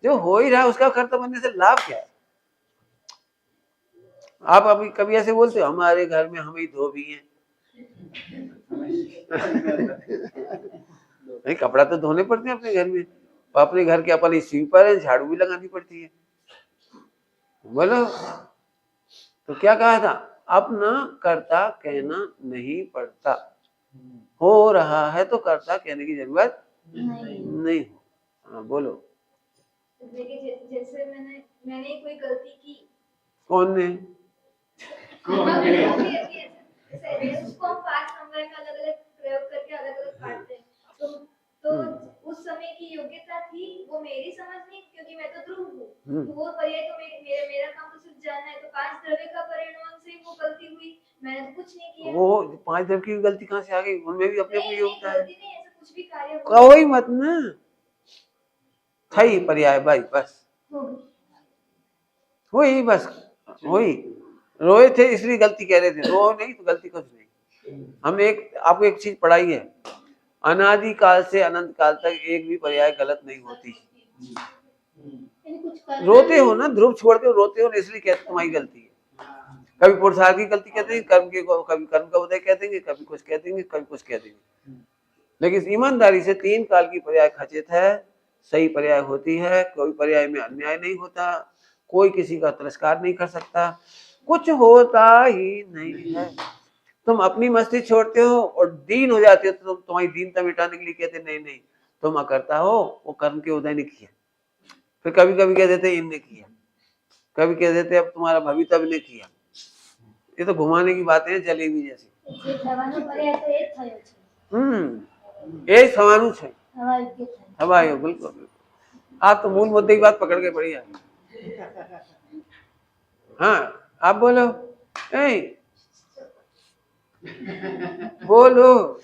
जो हो ही रहा है उसका कर्ता बनने से लाभ क्या है? आप अभी कभी ऐसे बोलते हो हमारे घर में हम ही धोबी हैं। नहीं, कपड़ा तो धोने पड़ते हैं अपने घर में, अपने घर के अपन स्वीपर है, झाड़ू भी लगानी पड़ती है। बोलो, तो क्या कहा था? अपना कर्ता कहना नहीं पड़ता, हो रहा है तो कर्ता कहने की जरूरत नहीं हो। हाँ बोलो। देखिए, जैसे मैंने कोई गलती की, कौन ने? उसको हम 5 नंबर में अलग अलग प्रयोग करके अलग अलग काटते हैं, तो उस समय की योग्यता थी, वो मेरी समझ नहीं, क्योंकि मैं तो ध्रुव हूँ, तो वो पर्याय तो मेरा काम तो सिर्फ जानना है, तो 5 द्रव्य का परिणाम से वो गलती हुई, मैंने तो कुछ नहीं किया। वो 5 द्रव्य की गलती कहाँ से आ गई? उनमें भी अपनी अपनी योग्यता है। गलती नहीं, ऐसा कुछ भी कार्य कोई मत ना, थई पर्याय भाई, बस वही, बस वही। रोए थे इसलिए गलती कह रहे थे, रो नहीं तो गलती कुछ नहीं। हमने आपको एक चीज पढ़ाई है, अनादि काल से अनंत काल तक एक भी पर्याय गलत नहीं होती। रोते हो ना, ध्रुव छोड़ते हो, रोते हो, इसलिए कहते तुम्हारी गलती है। कभी पुरुषार्थ की गलती कहते हैं, कभी कर्म का उदय कह देंगे, कभी कुछ कह देंगे, कभी कुछ कह देंगे। लेकिन ईमानदारी से 3 काल की पर्याय खचित है, सही पर्याय होती है, कोई पर्याय में अन्याय नहीं होता, कोई किसी का तिरस्कार नहीं कर सकता, कुछ होता ही नहीं है। तुम अपनी मस्ती छोड़ते हो और दीन हो जाते हो, तो तुम्हारी दीनता मिटाने के लिए कहते नहीं तुम अकर्ता हो, वो कर्म के उदय ने किया। फिर कभी कभी कह देते इनने किया, कभी कह देते अब तुम्हारा भवितव्य ने किया। ये तो घुमाने की बातें हैं, जलेबी जैसी। ये समानु है, हवाई, बिल्कुल। आप तो मूल मुद्दे की बात पकड़ के बढ़िया। हाँ आप बोलो, बोलो।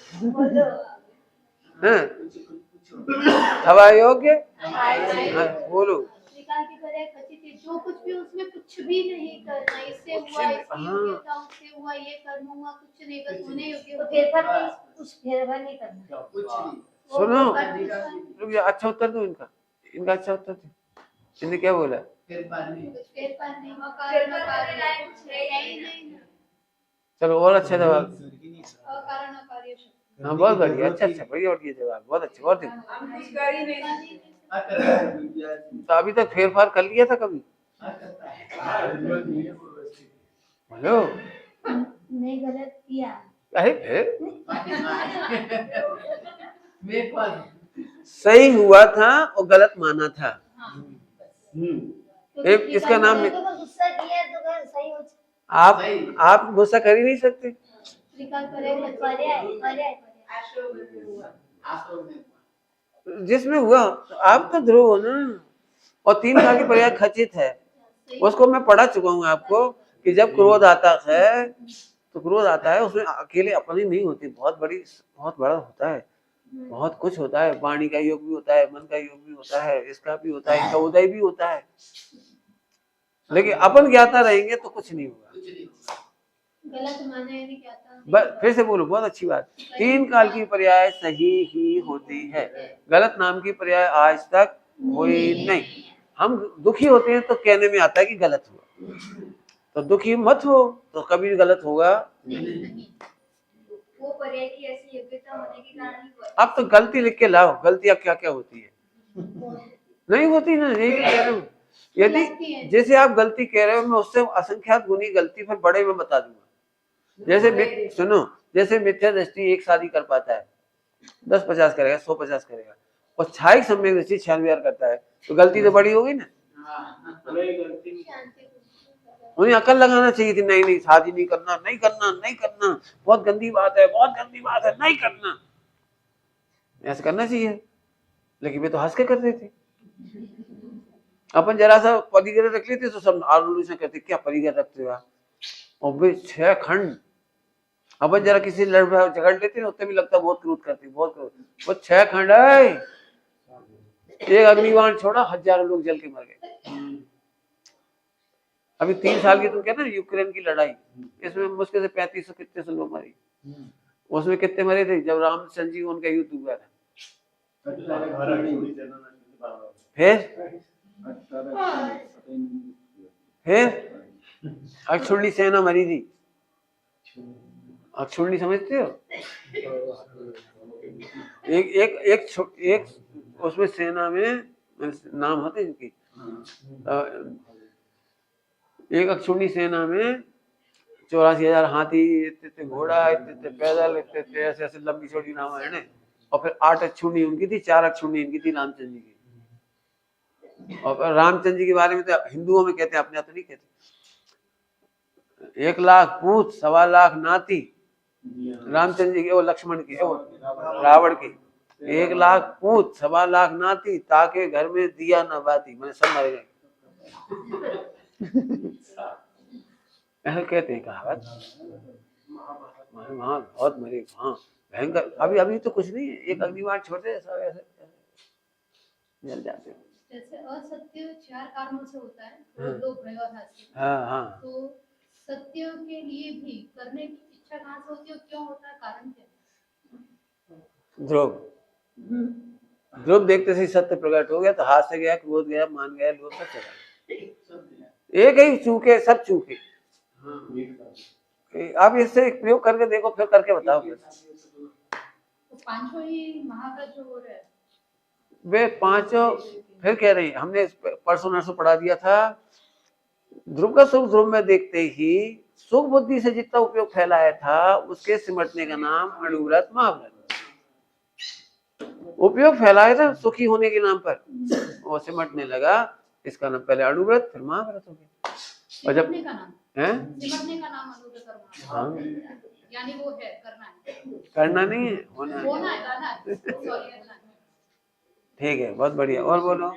हाँ हवा योग्य, बोलो। जो कुछ भी उसमें कुछ भी नहीं करना, इससे हुआ, इसकी योग्यता, उससे हुआ, ये कर्म हुआ, कुछ नहीं, बस होने योग्य, कुछ फेरफार नहीं करना। सुनो, रुक जा, अच्छा उत्तर दो इनका अच्छा उत्तर दो। इन्हें क्या बोला? चलो और अच्छा जवाब। हाँ बहुत बढ़िया, अच्छा बढ़िया जवाब, बहुत अच्छा, बहुत तो अभी तक फेरफार कर लिया था कभी? हेलो, नहीं, गलत किया। अरे सही हुआ था और गलत माना था। इसका नाम गुस्सा किया तो सही हो। आप गुस्सा कर ही नहीं सकते। जिसमें हुआ आप तो ध्रुव हो ना, और 3 काल की पर्याय खचित है, उसको मैं पढ़ा चुका हूँ आपको कि जब क्रोध आता है तो क्रोध आता है, उसमें अकेले अपनी नहीं होती, बहुत बड़ा होता है, बहुत कुछ होता है। वाणी का योग भी होता है, मन का योग भी होता है, इसका भी होता है, इसका उदय भी होता है। लेकिन अपन ज्ञाता रहेंगे तो कुछ नहीं होगा। गलत माना है नहीं ज्ञाता। फिर से बोलो, बहुत अच्छी बात। 3 काल की पर्याय सही ही होती है, गलत नाम की पर्याय आज तक हुई नहीं। हम दुखी होते हैं तो कहने में आता है कि गलत हुआ, तो दुखी मत हो, तो कभी गलत होगा। वो पर्याय की ऐसी योग्यता होने के कारण ही हुआ। अब तो गलती लिख के लाओ, गलतियां क्या क्या होती है, नहीं होती ना, यही तो कह रहा हूँ। यदि जैसे आप गलती कह रहे हो, मैं उससे असंख्यात गुनी गलती फिर बड़े में बता दूंगा। जैसे सुनो, जैसे मिथ्या दृष्टि एक शादी कर पाता है, 10-50 करेगा, 100-50 करेगा, और छाई सम्यक दृष्टि 96 करता है, तो गलती तो बड़ी होगी ना। उन्हें अकल लगाना चाहिए थी, नहीं नहीं शादी नहीं करना, नहीं करना, नहीं करना, बहुत गंदी बात है, बहुत गंदी बात है, नहीं करना, ऐसा करना चाहिए। लेकिन वे तो हंस के कर देते। अपन जरा सा परिग्रह रख लेते तो सब आलोचना करते, क्या परिग्रह रखते हो आप, और वे 6 खंड। अपन जरा किसी लड़ झगड़ लेते ना, उससे भी लगता बहुत क्रोध करते, बहुत क्रोध। वो 6 खंड है, एक अग्निबाण छोड़ा, हजारों लोग जल के मर गए। अभी 3 साल की तुम कहते ना यूक्रेन की लड़ाई, इसमें मुश्किल से 3500 कितने से लोग मरे। उसमें कितने मरे थे जब रामचंद्र जी उनका युद्ध हुआ था। फिर अक्षुणी सेना मरी थी। अक्षुणी समझते हो, एक उसमें सेना में नाम होते इनकी, एक अक्षुणी सेना में 84,000 हाथी, इतने घोड़ा, इतने पैदल, इतने ऐसे ऐसे लंबी छोटी नाव है। और फिर 8 अक्षुणी उनकी थी, 4 अक्षुणी इनकी थी, रामचंद्र जी की। और रामचंद्र जी के बारे में तो हिंदुओं में कहते हैं, अपने तो नहीं कहते। 1 लाख पूत, 1.25 लाख नाती, रामचंद्र जी के, वो लक्ष्मण के, वो रावण के। 1 लाख पूत, 1.25 लाख नाती, ताके घर में दिया न बाती, मैंने सब मर गए। ऐसा कहते हैं कहावत। वहां बहुत मरे, हाँ भयंकर। अभी तो कुछ नहीं है, एक अग्निबाण छोड़ते सब ऐसे जल जाते। जैसे असत्य 4 कारणों से होता है, और 2 प्रयोगाभास से। हाँ। तो सत्य के लिए भी करने की इच्छा कहाँ से होती है, क्यों होता है, कारण क्या? ध्रुव देखते से सत्य प्रकट हो गया, तो हाथ से गया, क्रोध गया, मान गया, लोभ सब चला। एक ही चूके, सब चूके। आप इससे एक प्रयोग करके देखो, फिर करके बताओ। तो 5 ही महाव्रत जो हो रहे हैं, वे 5 फिर कह रही, हमने परसों नरसों पढ़ा दिया था। ध्रुव का सुख ध्रुव में देखते ही सुख बुद्धि से जितना उपयोग फैलाया था, उसके सिमटने का नाम अणुव्रत महाव्रत। उपयोग फैलाया था सुखी होने के नाम पर, वो सिमटने लगा, इसका नाम पहले अणुव्रत, फिर महाव्रत हो गया। और जब सिमटने का नाम अणुव्रत और महाव्रत। हाँ, यानी वो है करना नहीं है, होना है। ठीक है, बहुत बढ़िया। और बोलो,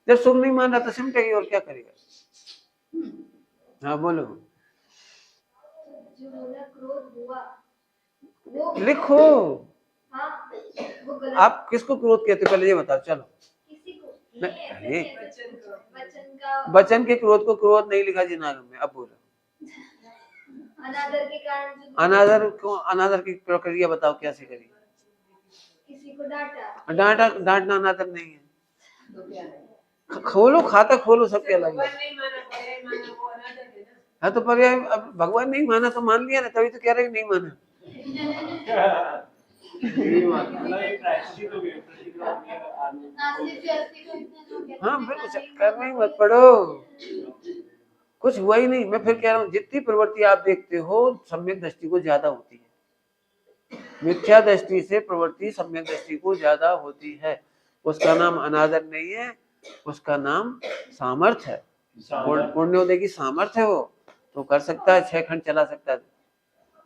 जब सुख नहीं मान रहा तो सिमटेगी, और क्या करेगा। हाँ बोलो। जो बोला क्रोध हुआ, वो लिखो। हाँ, वो गलत। आप किसको क्रोध कहते हो, पहले ये बताओ। चलो, किसी को नहीं, वचन के क्रोध को क्रोध नहीं लिखा जिनागम में। अब बोलो, अनादर के कारण अनादर की प्रक्रिया बताओ कैसे करी। किसी को डांटा, डांटना अनादर नहीं है। खोलो खाता, खोलो, सबके अलग है। हाँ तो पर्याय, अब भगवान नहीं माना तो मान लिया ना, तभी तो कह रहे नहीं माना। हाँ बिल्कुल, करना ही मत पड़ो, कुछ हुआ ही नहीं। मैं फिर कह रहा हूँ, जितनी प्रवृत्ति आप देखते हो सम्यक दृष्टि को ज्यादा होती है। मिथ्या दृष्टि से प्रवृत्ति सम्यक दृष्टि को ज्यादा होती है। उसका नाम अनादर नहीं है, उसका नाम सामर्थ्य है। पुण्योदय की सामर्थ्य है, वो तो कर सकता है, 6 खंड चला सकता है।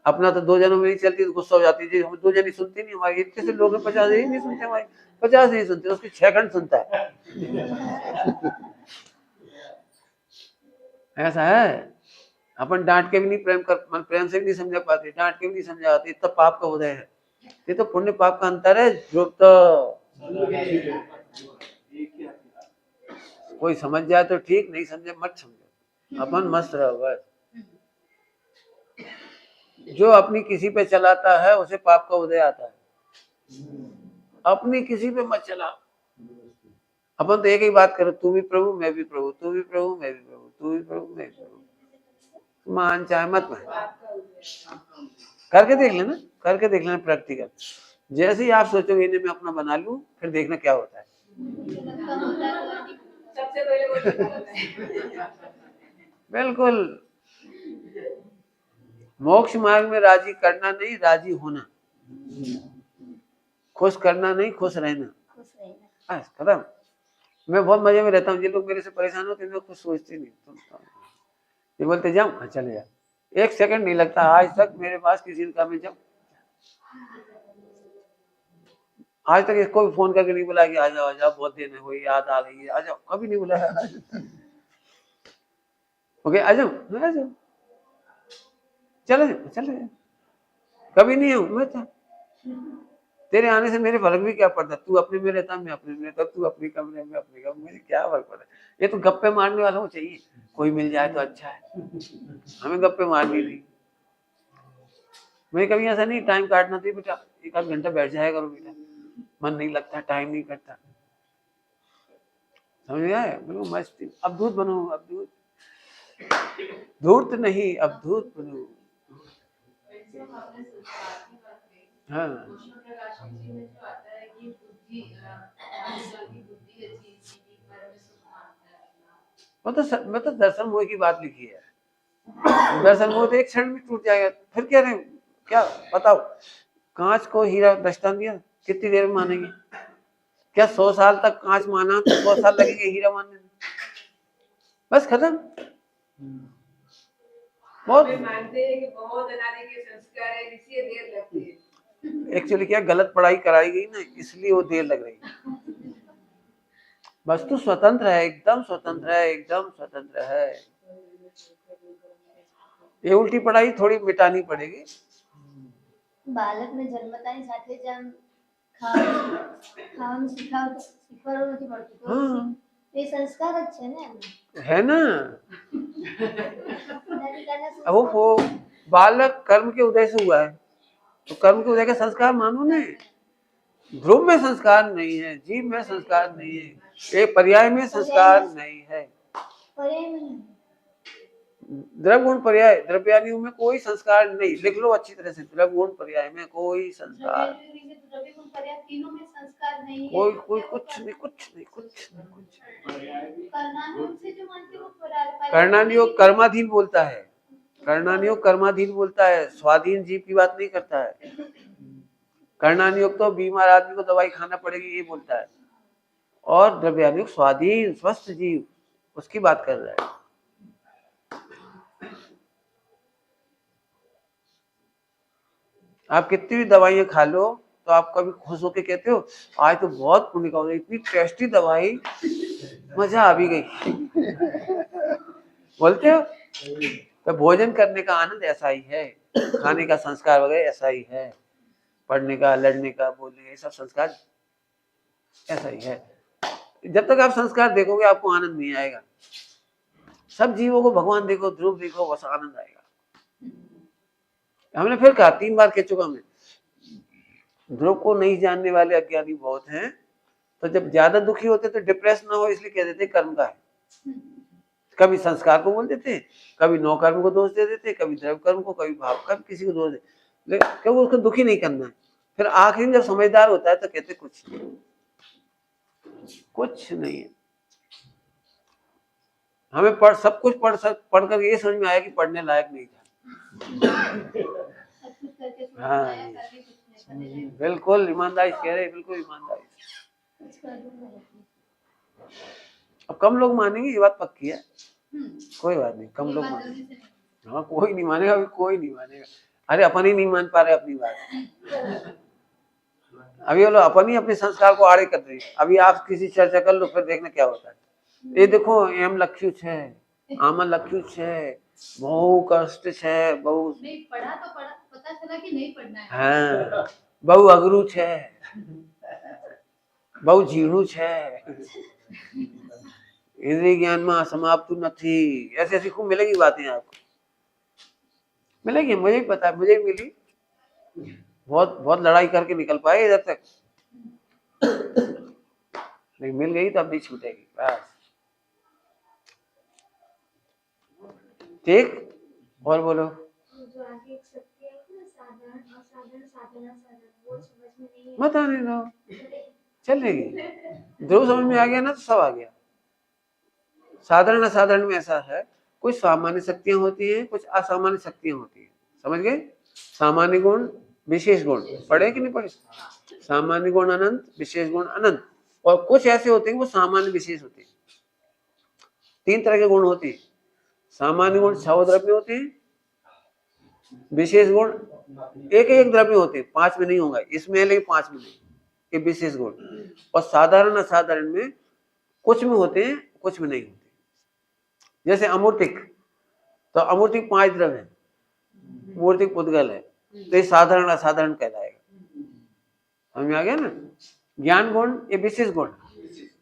अपना तो 2 जनों में नहीं चलती तो गुस्सा हो जाती है, हम 2 जन ही सुनती नहीं, हमारे इतने से लोग 50 ही नहीं सुनते, हमारे 50 नहीं सुनते, उसकी 6 खंड सुनता है। ऐसा है। अपन डांट के भी नहीं प्रेम से भी नहीं समझा पाते, डांट के भी नहीं समझा पाते, इतना पाप का उदय है। ये तो पुण्य पाप का अंतर है। जो तो कोई समझ जाए तो ठीक, नहीं समझे मत समझो, अपन मस्त रहो बस। जो अपनी किसी पे चलाता है उसे पाप का उदय आता है। अपनी किसी पे मत चला। अपन तो एक ही बात करो, तू भी प्रभु मैं भी प्रभु, तू भी प्रभु मैं भी प्रभु, तू भी प्रभु मैं भी प्रभु। मान चाहे मत मान, करके देख लेना, करके देख लेना प्रैक्टिकल। जैसे ही आप सोचोगे इन्हें मैं अपना बना लूं, फिर देखना क्या होता है। मुझे लगता होता है तो ठीक होता है। सबसे पहले वो निकालना है। बिल्कुल। मोक्ष मार्ग में राजी करना नहीं, राजी होना। खुश करना नहीं, खुश रहना। खुश रहना। बस खत्म। मैं बहुत मजे में रहता हूँ, ये लोग मेरे से परेशान होते हैं, मैं कुछ सोचती नहीं। ये बोलते जाओ, हाँ चले जा। 1 सेकंड नहीं लगता आज तक मेरे पास किसी ने कहा मैं जाऊं। आज तक इसको भी फोन करके नहीं बुलाया कि आ जाओ बहुत दिन हुई, याद आ गई है, आ जाओ। कभी नहीं बुलाया। ओके आ जाओ, आ जाओ, चले जाओ, चले जाओ। कभी नहीं हूं मैं था। तेरे आने से मेरे फर्क भी क्या पड़ता, तू अपने में रहता, मैं अपने में रहता, तू अपने कमरे में अपने कमरे में, मुझे क्या फर्क पड़ता। ये तो गप्पे मारने वालों को चाहिए, कोई मिल जाए तो अच्छा है। हमें गप्पे मारनी नहीं। मैं कभी ऐसा नहीं, टाइम काटना चाहिए बेटा, 1 आध घंटा बैठ जाया करो बेटा, मन नहीं लगता, टाइम नहीं कटता। समझ में आया? बिल्कुल मस्ती। अब दूध बनो, अब दूध धूर्त नहीं, अब दूध बनो। हाँ मतलब दर्शन मोह की बात लिखी है। दर्शन मोह तो एक क्षण में टूट जाएगा। फिर कह रहे क्या बताओ, कांच को हीरा दृष्टांत दिया, कितनी देर में मानेंगे? क्या 100 साल तक कांच माना तो 100 साल लगेंगे हीरा मानने में? बस खत्म। बहुत मानते हैं कि बहुत अनादि के संस्कार है, इसलिए देर लगती है। एक्चुअली क्या गलत पढ़ाई कराई गई ना, इसलिए वो देर लग रही है। वस्तु स्वतंत्र है, एकदम स्वतंत्र है, एकदम स्वतंत्र है। ये उल्टी पढ़ाई थोड़ी मिटानी पड़ेगी। બાળકને જન્મતાની સાથે જ આમ ખાવાનું શીખવાડવું નથી પડતું તો हाँ એ સંસ્કાર જ છે ને है ना। અનાદિકાળના अब वो बालक कर्म के उदय से हुआ है, तो कर्म के उदय का संस्कार मानो ने। ध्रुव में संस्कार नहीं है, जीव में संस्कार नहीं है, एक पर्याय में संस्कार नहीं है। पर्याય નહીં द्रव गुण पर्याय, द्रव्यादियों में कोई संस्कार नहीं। लिख लो अच्छी तरह से, द्रव गुण पर्याय में कोई संस्कार, द्रव्य गुण पर्याय तीनों में संस्कार नहीं है। कोई कोई कुछ नहीं, कुछ नहीं, कुछ नहीं, कुछ। कर्णानुयोग से जो मानते हैं वो पर्याय। कर्णानुयोग कर्माधीन बोलता है, कर्णानुयोग कर्माधीन बोलता है, स्वाधीन जीव की बात नहीं करता है। कर्णानुयोग तो बीमार आदमी को दवाई खाना पड़ेगी ये बोलता है, और द्रव्यानुयोग स्वाधीन स्वस्थ जीव, उसकी बात कर रहा है। आप कितनी भी दवाइयां खा लो तो आप कभी खुश होके कहते हो आज तो बहुत पुण्य का हो गया, इतनी टेस्टी दवाई, मजा आ भी गई, बोलते हो? तो भोजन करने का आनंद ऐसा ही है, खाने का संस्कार वगैरह ऐसा ही है, पढ़ने का, लड़ने का, बोलने का, ये सब संस्कार ऐसा ही है। जब तक आप संस्कार देखोगे आपको आनंद नहीं आएगा। सब जीवों को भगवान देखो, ध्रुव देखो, बस आनंद आएगा। हमने फिर कहा 3 बार कह चुका मैं, ध्रुव को नहीं जानने वाले अज्ञानी बहुत हैं। तो जब ज्यादा दुखी होते तो डिप्रेस ना हो इसलिए कह देते कर्म का है। कभी संस्कार को बोल देते, कभी नौ कर्म को दोष दे देते, कभी द्रव्य कर्म को, कभी भाव कर्म, किसी को दोष दे, लेकिन क्योंकि उसको दुखी नहीं करना है। फिर आखिर में जब समझदार होता है तो कहते कुछ नहीं है। हमें सब कुछ पढ़ कर ये समझ में आया कि पढ़ने लायक नहीं था। हाँ बिल्कुल ईमानदारी कह रहे, बिल्कुल ईमानदारी। अब कम लोग मानेंगे ये बात पक्की है, कोई बात नहीं, कम लोग मानेंगे। हाँ कोई नहीं मानेगा, अभी कोई नहीं मानेगा। अरे अपन ही नहीं मान पा रहे अपनी बात। अभी बोलो अपन ही अपने संस्कार को आड़े कर रहे हैं। अभी आप किसी चर्चा कर लो फिर देखना क्या होता है। ये देखो एम लख्यू है, आमा लख्यू है, बहु कष्ट है, बहु नहीं पढ़ा तो पढ़ा, पता चला कि नहीं पढ़ना है। हाँ बहु अगरू है, बहु जीणु है, इंद्रिय ज्ञान में असमाप्त नहीं। ऐसी ऐसी खूब मिलेगी बातें आपको, मिलेगी। मुझे भी पता है, मुझे भी मिली, बहुत बहुत लड़ाई करके निकल पाए इधर तक, लेकिन मिल गई तो अब नहीं छूटेगी बस। ठीक, और बोलो। जो आगे एक सत्य है ना, साधा साधारण असाधारण साधारण असाधारण वो समझ में नहीं है। मत आने दो, चलेगी। ध्रुव समझ में आ गया ना तो सब आ गया। साधारण असाधारण में ऐसा है, कुछ सामान्य शक्तियां होती हैं, कुछ असामान्य शक्तियां होती हैं, समझ गए? सामान्य गुण, विशेष गुण पढ़े कि नहीं पढ़े? सामान्य गुण अनंत, विशेष गुण अनंत। और कुछ ऐसे होते हैं वो सामान्य विशेष होते हैं। 3 तरह के गुण होते हैं। सामान्य गुण 6 द्रव्य होते हैं, विशेष गुण एक द्रव्य होते हैं, 5 में नहीं होगा, इसमें है लेकिन 5 में नहीं, ये विशेष गुण। और साधारण असाधारण में कुछ में होते हैं, कुछ में नहीं होते। जैसे अमूर्तिक, तो अमूर्तिक 5 द्रव्य है, मूर्तिक पुद्गल है, तो ये साधारण असाधारण कहलाएगा। समझ में आ गया ना? ज्ञान गुण ये विशेष गुण,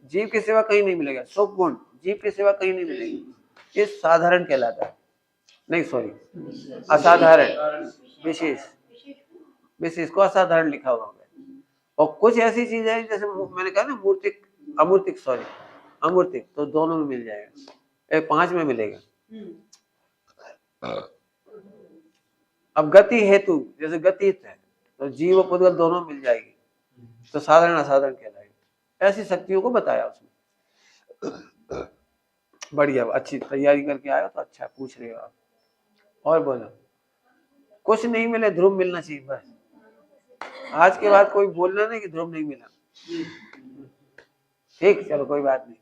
जीव के सिवा कहीं नहीं मिलेगा। सुख गुण जीव के सिवा कहीं नहीं मिलेगा, ये साधारण कहलाता है। नहीं सॉरी, असाधारण, विशेष को असाधारण लिखा हुआ है। और कुछ ऐसी चीज है जैसे मैंने कहा ना मूर्तिक, अमूर्तिक, तो दोनों में मिल जाएगा, 5 में मिलेगा। अब गति हेतु जैसे गतित है तो जीव और पुद्गल दोनों मिल जाएगी, तो साधारण असाधारण कहलाएगा। ऐसी शक्तियों को बताया उसमें। बढ़िया, अच्छी तैयारी करके आए हो तो अच्छा, पूछ रहे हो आप। और बोलो, कुछ नहीं मिले, ध्रुव मिलना चाहिए बस। आज के बाद कोई बोलना नहीं कि ध्रुव नहीं मिला। ठीक, चलो कोई बात नहीं।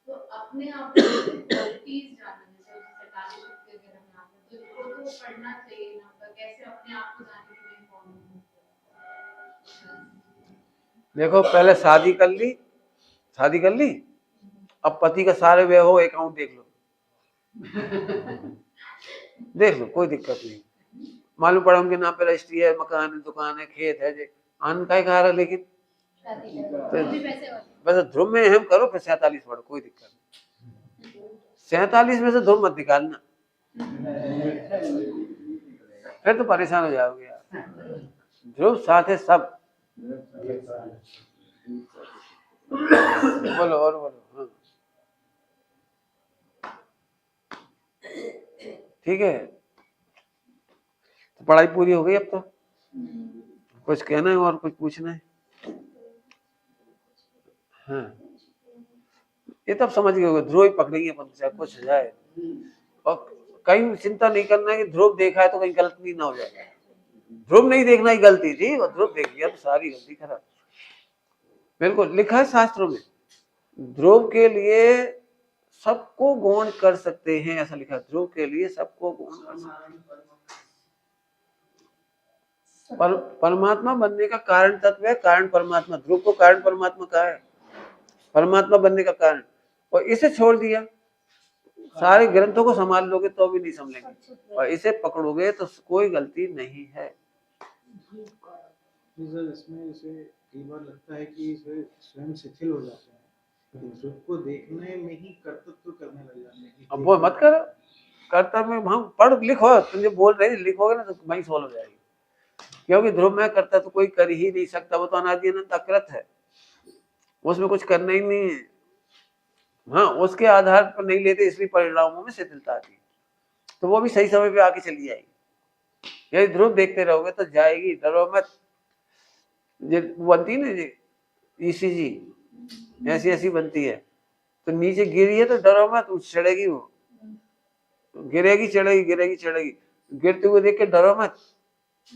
तो अपने आप क्वालिटीज जानना, जैसे 47 शक्ति वगैरह में आता है, तो वो पढ़ना चाहिए ना, तो कैसे अपने आप को जानने के लिए कौन। देखो, पहले शादी कर ली, अब पति का सारे वैभव अकाउंट देख लो, कोई दिक्कत नहीं। मालूम पड़ा उनके नाम पे रजिस्ट्री है, मकान है, दुकान है, खेत है, आन का कहा रहा, लेकिन वैसे ध्रुव में हम करो, फिर 47 पढ़ो, कोई दिक्कत नहीं। 47 में से ध्रुव मत निकालना, फिर तो परेशान हो जाओगे यार। ध्रुव साथ है सब। बोलो और बोलो। हाँ ठीक है, तो पढ़ाई पूरी हो गई अब तो। कुछ कहना है और कुछ पूछना है? हाँ, ये तब समझ गए होगे, ध्रुव ही पकड़ेंगे अपन, चाहे कुछ हो जाए। और कहीं चिंता नहीं करना है कि ध्रुव देखा है तो कहीं गलती ना हो जाए। ध्रुव नहीं देखना ही गलती थी, और ध्रुव देख लिया तो सारी गलती खराब। बिल्कुल लिखा है शास्त्रों में, ध्रुव के लिए सबको गौण कर सकते हैं, ऐसा लिखा। ध्रुव के लिए सबको गौण कर सकते हैं। परमात्मा बनने का कारण तत्व है, कारण परमात्मा। ध्रुव को कारण परमात्मा कहा है, परमात्मा बनने का कारण। और इसे छोड़ दिया, सारे ग्रंथों को संभाल लोगे तो भी नहीं समझेंगे, और इसे पकड़ोगे तो कोई गलती नहीं है। इसमें इसे कई बार लगता है कि इसे स्वयं शिथिल हो जाते हैं, ध्रुव को देखने में ही कर्तव्य करने लग जाते हैं। अब वो मत करो, कर्तव्य में हम पढ़ लिखो, तुम जो बोल रहे लिखोगे ना तो वही सोल्व हो जाएगी। क्योंकि ध्रुव में करता तो कोई कर ही नहीं सकता, वो तो अनादि अनंत अकृत है, उसमें कुछ करना ही नहीं है। हाँ, उसके आधार पर नहीं लेते, इसलिए परिणामों में शिथिलता आती है। तो वो भी सही समय पे आके चली जाएगी। यदि ध्रुव देखते रहोगे तो जाएगी, डरो मत। बनती है ना ECG, ऐसी बनती है, तो नीचे गिरी है तो डरो मत, चढ़ेगी वो, गिरेगी चढ़ेगी, गिरेगी चढ़ेगी। गिरते हुए देख के डरो मत,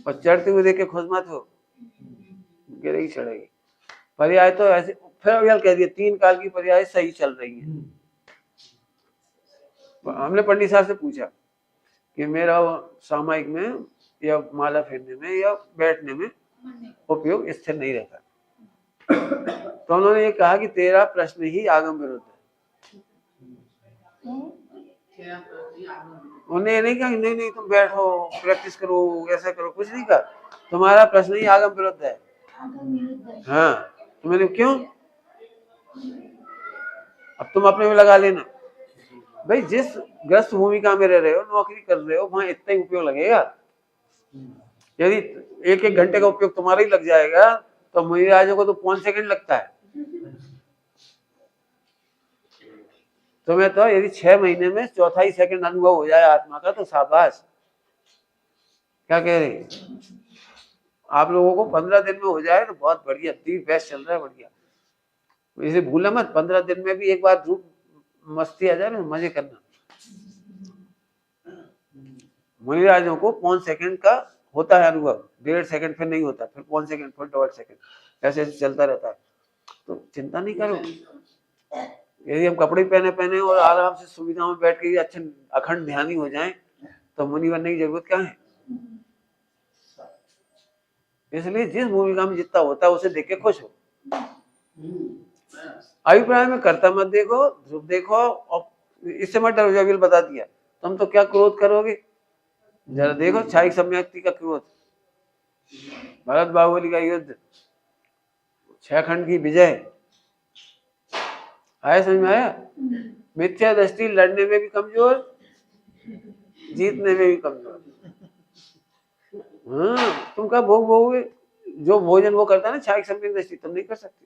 और चढ़ते हुए देख के खुश मत हो, गिरेगी चढ़ेगी। पर्याय तो ऐसे, फिर अभी कह दिया 3 काल की पर्याय सही चल रही है। हमने पंडित साहब से पूछा कि मेरा सामायिक में या माला फेरने में या बैठने में उपयोग स्थिर नहीं रहता, तो उन्होंने ये कहा कि तेरा प्रश्न ही आगम विरुद्ध है। उन्होंने ये नहीं कहा कि नहीं तुम बैठो प्रैक्टिस करो, ऐसा करो, कुछ नहीं कहा। तुम्हारा प्रश्न ही आगम विरुद्ध है। हाँ, तो मैंने क्यों, अब तुम अपने में लगा लेना भाई। जिस ग्रस्त भूमिका में रह रहे हो, नौकरी कर रहे हो, वहां इतना ही उपयोग लगेगा। यदि 1-1 घंटे का उपयोग तुम्हारा ही लग जाएगा तो मुनिराजों को तो 5 सेकंड लगता है। तुम्हें तो यदि 6 महीने में 4 सेकंड अनुभव हो जाए आत्मा का तो शाबाश। क्या कह रहे हैं? आप लोगों को 15 दिन में हो जाए तो बहुत बढ़िया, दी बेस्ट चल रहा है, बढ़िया। इसे भूला मत, 15 दिन में भी एक बार धूप मस्ती आ जाए ना, मजे करना। मुनिराजों को 5 सेकंड का होता है अनुभव, 1.5 सेकंड फिर नहीं होता, फिर 5 सेकंड, फिर 1.5 सेकंड, ऐसे ऐसे चलता रहता है। तो चिंता नहीं करो। यदि हम कपड़े पहने पहने और आराम से सुविधाओं में बैठ के अच्छे अखंड ध्यानी हो जाएं तो मुनि बनने की जरूरत क्या है? इसलिए जिस भूमिका में जितना होता है उसे देख के खुश हो। अभिप्राय में कर्ता मत देखो, ध्रुव देखो, और इससे मत डरो। जो बता दिया, तुम तो क्या क्रोध करोगे? जरा देखो क्षायिक सम्यक्ति का क्रोध, भरत बाहुबली का युद्ध, 6 खंड की विजय, आया समझ में? आया? मिथ्या दृष्टि लड़ने में भी कमजोर, जीतने में भी कमजोर। हाँ, तुम क्या भोग भोगोगे? जो भोजन वो करता है ना क्षायिक सम्यक दृष्टि, तुम नहीं कर सकते,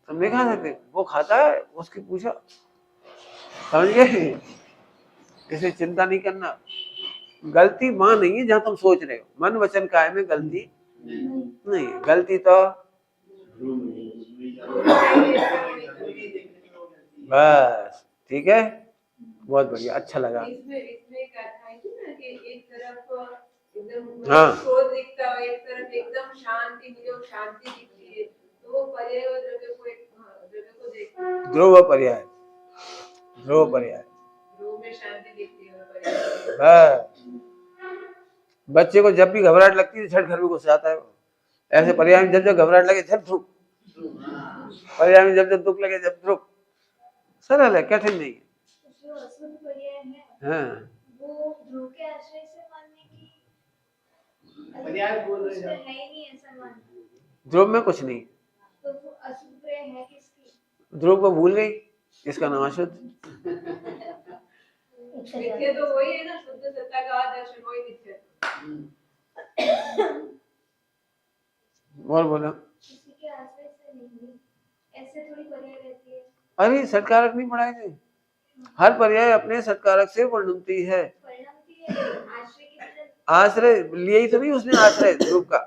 तुम नहीं खा सकते। वो खाता है, उसकी पूछा, समझ गए? इसे चिंता नहीं करना। गलती वहां नहीं है जहां तुम सोच रहे हो। मन वचन काय में गलती नहीं, गलती तो बस ठीक है। बहुत बढ़िया, अच्छा लगा। इसमें एक कथा है ना कि एक तरफ एकदम हाँ। क्रोध दिखता है, एक तरफ एकदम शांति, मुझे शांति दिखती है, तो वो पर्याय और द्रव्य को देखते, ध्रुव पर्याय, ध्रुव पर्याय, ध्रुव में शांति दिखती है और पर्याय। बस बच्चे को जब भी घबराहट लगती है झट घर में घुस जाता है। ऐसे पर्याय में जब जब घबराहट लगे झट ध्रुव, पर्याय में जब जब दुख लगे जब ध्रुव। सरल है, कठिन नहीं है। जो अशुद्ध पर्याय है, हाँ, वो ध्रुव के आश्रय से मानने की पर्याय बोल रहे उसमें हैं। है ही नहीं ऐसा मानना। ध्रुव में कुछ नहीं। तो वो अशुद्ध पर्याय है किसकी? ध्रुव को भूल गई, इसका नाम अशुद्ध। मिथ्या तो वही है ना, शुद्ध सत्ता का दर्शन, वही मिथ्या। और बोला, किसी के आश्रय से नहीं, ऐसे थोड़ी पर्याय रहती है। अरे सत्कारक नहीं पढ़ाए थे? हर पर्याय अपने सत्कारक से वर्णनती है। परिणमती है, आश्रय की तरह। आश्रय लिए ही तो नहीं उसने, आश्रय ध्रुव का।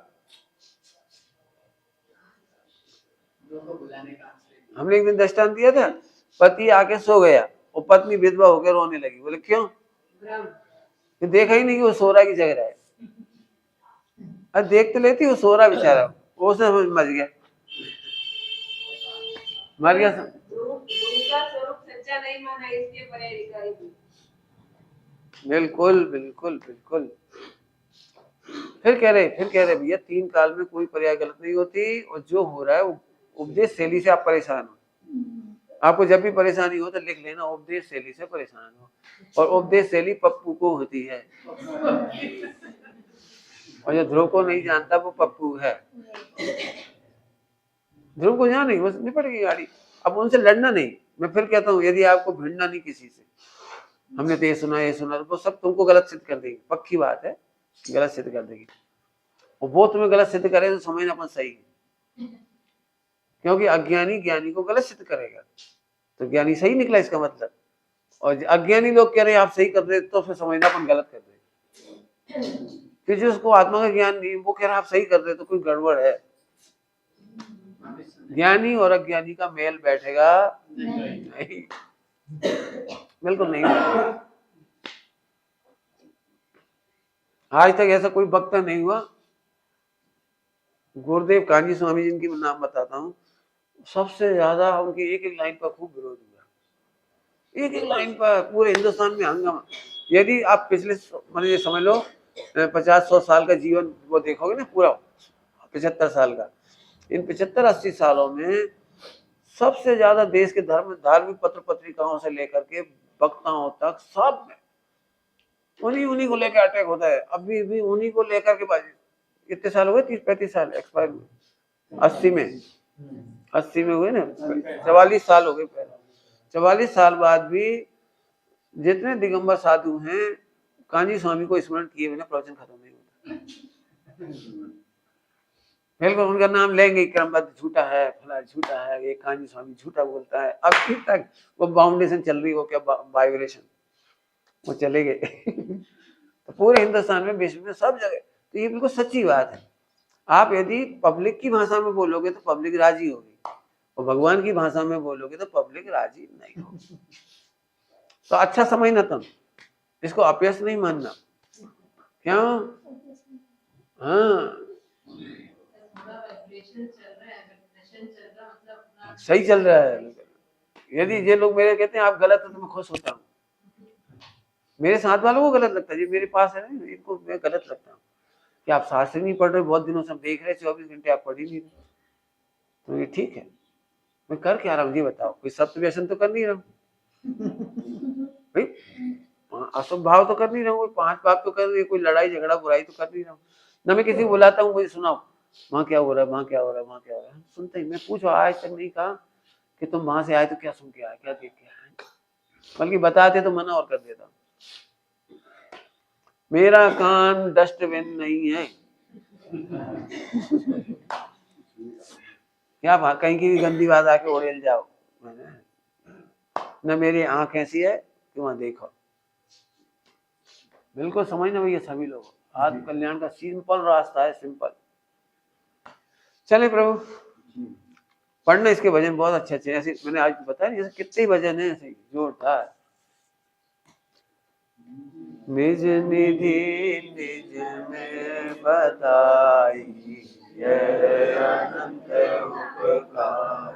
हमने एक दिन दृष्टांत दिया था, पति आके सो गया और पत्नी विधवा होकर रोने लगी। बोले क्यों? कि देखा ही नहीं कि वो सो रहा की जग रहा है। अरे देख तो लेती, वो सो रहा बेचारा, वो उसने मर गया, मर गया। उनका स्वरूप सच्चा नहीं माना, इसलिए पर्याय दिखाई दी। बिल्कुल बिल्कुल बिल्कुल। फिर कह रहे भैया 3 काल में कोई पर्याय गलत नहीं होती, और जो हो रहा है वो उपदेश शैली से आप परेशान हो। आपको जब भी परेशानी हो तो लिख लेना, उपदेश शैली से परेशान हो। और उपदेश शैली पप्पू को होती है, और जो ध्रुव को नहीं जानता वो पप्पू है। ध्रुव को जान नहीं, बस निपट गई गाड़ी। अब उनसे लड़ना नहीं। मैं फिर कहता हूँ, यदि आपको भिड़ना नहीं किसी से, हमने तो ये सुना, तो वो सब तुमको गलत सिद्ध कर देगी, पक्की बात है, गलत सिद्ध कर देगी। और वो तुम्हें गलत सिद्ध करे तो समझना अपन सही है, क्योंकि अज्ञानी ज्ञानी को गलत सिद्ध करेगा, तो ज्ञानी सही निकला इसका मतलब। और अज्ञानी लोग कह रहे हैं आप सही कर रहे, तो फिर समझना अपन गलत कर रहे। क्योंकि उसको आत्मा का ज्ञान नहीं, वो कह रहा आप सही कर रहे, तो कोई गड़बड़ है। ज्ञानी और अज्ञानी का मेल बैठेगा नहीं, बिल्कुल नहीं। आज तक ऐसा कोई वक्ता नहीं हुआ। गुरुदेव कांजी स्वामी जी, इनकी मैं नाम बताता हूँ, सबसे ज्यादा उनकी एक लाइन पर खूब विरोध हुआ, एक लाइन पर पूरे हिंदुस्तान में हंगामा। यदि आप पिछले मतलब ये समझ लो 50-100 साल का जीवन वो देखोगे ना, पूरा 75 साल का, इन 75-80 सालों में सबसे ज्यादा देश के धार्मिक पत्र पत्रिकाओं से लेकर के वक्ताओं तक सब में उन्हीं को लेकर अटैक होता है। अभी भी उन्हीं को लेकर के बाजी। कितने साल हो गए? 30-35 साल एक्सपायर हुए। 80 में हुए ना, 44 साल हो गए पहले। 44 साल बाद भी जितने दिगंबर साधु हैं, कांजी स्वामी को स्मरण किए बिना प्रवचन खत्म नहीं होता। बिल्कुल उनका नाम लेंगे, क्रमबद्ध झूठा है, फला झूठा है, ये कांजी स्वामी झूठा बोलता है। अब तक वो बाउंडेशन चल रही हो क्या, वाइब्रेशन वो चले गए। तो पूरे हिंदुस्तान में, विश्व में, सब जगह। तो ये बिल्कुल सच्ची बात है। आप यदि पब्लिक की भाषा में बोलोगे तो पब्लिक राजी होगी, और भगवान की भाषा में बोलोगे तो पब्लिक राजी नहीं होगी। तो अच्छा समझना तुम, इसको अपयश नहीं मानना। क्यों? हाँ सही चल रहा है। यदि ये लोग मेरे कहते हैं आप गलत हो तो मैं खुश होता हूँ। मेरे साथ वालों को गलत लगता है, जो मेरे पास है ना, इनको मैं गलत लगता हूँ कि आप शास्त्र नहीं पढ़ रहे, बहुत दिनों से हम देख रहे, 24 घंटे आप पढ़ ही नहीं रहे। तो ये ठीक है, मैं कर क्या रहा हूँ ये बताओ? कोई सत्य व्यसन तो कर नहीं रहा हूँ भाई, अशुभ भाव तो कर नहीं रहा हूँ, कोई 5 पाप तो कर नहीं, कोई लड़ाई झगड़ा बुराई तो कर नहीं रहा हूँ ना। मैं किसी को बुलाता हूँ, मुझे सुनाओ वहां क्या हो रहा है, वहां क्या हो रहा है, वहां क्या हो रहा है, सुनते ही। मैं पूछो आज तक नहीं कहा कि तुम वहां से आए तो क्या सुन के आए, क्या देख के आए, बल्कि बताते तो मना और कर देता। मेरा कान डस्टबिन नहीं है। क्या कहीं की भी गंदी बात आके उड़ेल जाओ, न मेरी आंख ऐसी है कि वहां देखो। बिल्कुल समझना भैया सभी लोग, आत्म कल्याण का सिंपल रास्ता है, सिंपल। चले प्रभु, पढ़ना इसके भजन बहुत अच्छे अच्छे। ऐसे मैंने आज बताया जैसे कितने भजन है ऐसे जोरदार। निज निधि निज में बताई, यह अनंत उपकार,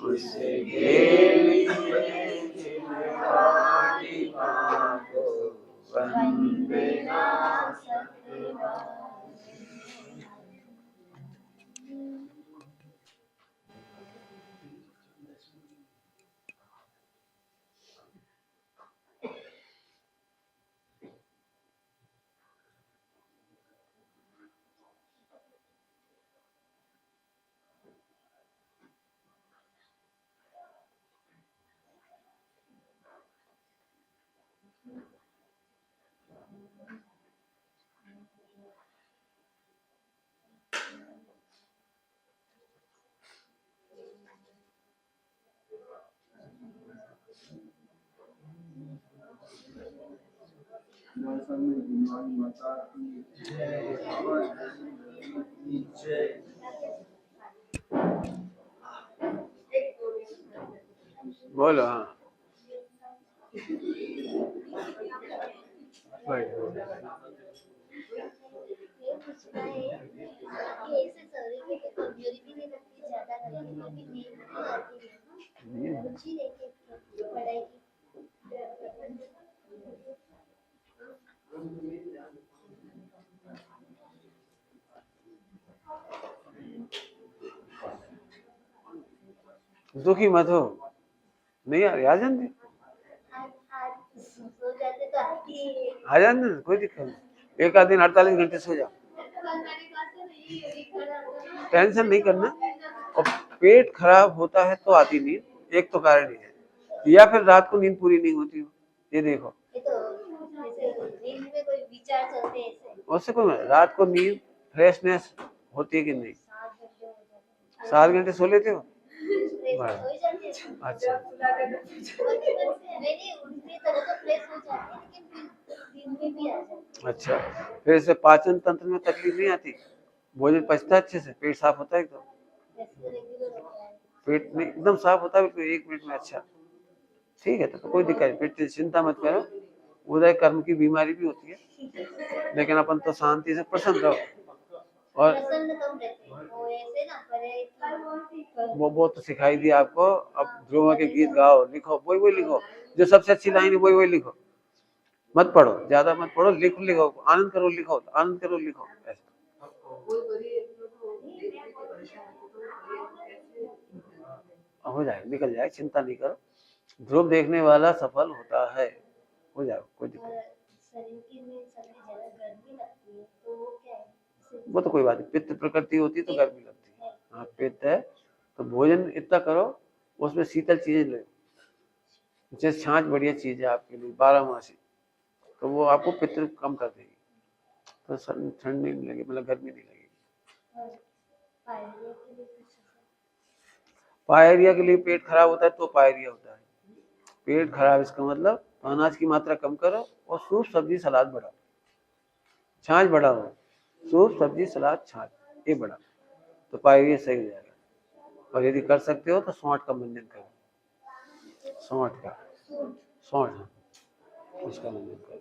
उसके लिए जिनवाणी पाको, वंदना सतनाम। बोलो हाँ ये पूछना है कि ऐसे शरीर में तो कमजोरी भी नहीं लगती, ज्यादा करने में भी नींद भी आती है, रुचि लेके पढ़ाई की। दुखी मत हो, नहीं आ रही आ जाने दे, आज सो जाते तो आती है। आ जाने दे, कोई दिक्कत नहीं। एक आध दिन 48 घंटे सो जाओ, टेंशन नहीं करना। और पेट खराब होता है तो आती नींद, एक तो कारण ही है, या फिर रात को नींद पूरी नहीं होती हो, ये देखो। ये तो जैसे नींद में कोई विचार चलते हैं ऐसे। उससे कोई रात को नींद फ्रेशनेस होती है कि नहीं? 7 घंटे हो जाते हैं। 7 घंटे सो लेते हो? सो ही जाते हैं। अच्छा नहीं उठती तो वो तो फ्रेश हो जाती है, लेकिन फिर दिन में भी आ जाती है। अच्छा, फिर इससे पाचन तंत्र में तकलीफ नहीं आती? भोजन पचता है अच्छे से, पेट साफ होता है एकदम? जैसे रेगुलर होता है। पेट नहीं एकदम साफ होता है बिल्कुल 1 मिनट में? अच्छा ठीक है, तो कोई दिक्कत नहीं, पेट की चिंता मत करो। उदय कर्म की बीमारी भी होती है, लेकिन अपन तो शांति से प्रसन्न रहो। और प्रसन्न कम रहते हैं वो ऐसे ना परे वो तो सिखाई दिया आपको। अब ध्रुव के गीत गाओ, लिखो, वही लिखो, जो सबसे अच्छी लाइन है वही लिखो। मत पढ़ो, ज्यादा मत पढ़ो, लिखो, आनंद करो, लिखो, आनंद करो, लिखो, ऐसा हो जाए, निकल जाए, चिंता नहीं करो। ध्रुव देखने वाला सफल होता है, हो जाए, कोई दिक्कत नहीं। शरीर की में सबसे ज्यादा गर्मी लगती है तो वो क्या है? वो तो कोई बात नहीं, पित्त प्रकृति होती है तो गर्मी लगती है। हाँ पित्त है तो भोजन इतना करो, उसमें शीतल चीजें ले, जैसे छाछ बढ़िया चीज है आपके लिए, 12 मासी, तो वो आपको पित्त कम कर देगी। तो ठंड नहीं लगी, मतलब गर्मी नहीं लगी। और पायरिया के लिए कुछ पायरिया के लिए पेट खराब होता है तो पायरिया होता है। पेट खराब इसका मतलब अनाज की मात्रा कम करो और सूप सब्जी सलाद बढ़ाओ, छाछ बढ़ाओ, सूप सब्जी सलाद छाछ ये बढ़ाओ, तो पायरिया सही हो जाएगा। और यदि कर सकते हो तो सौंठ का मंजन करो, सौंठ का, सौंठ, हाँ, उसका मंजन करो।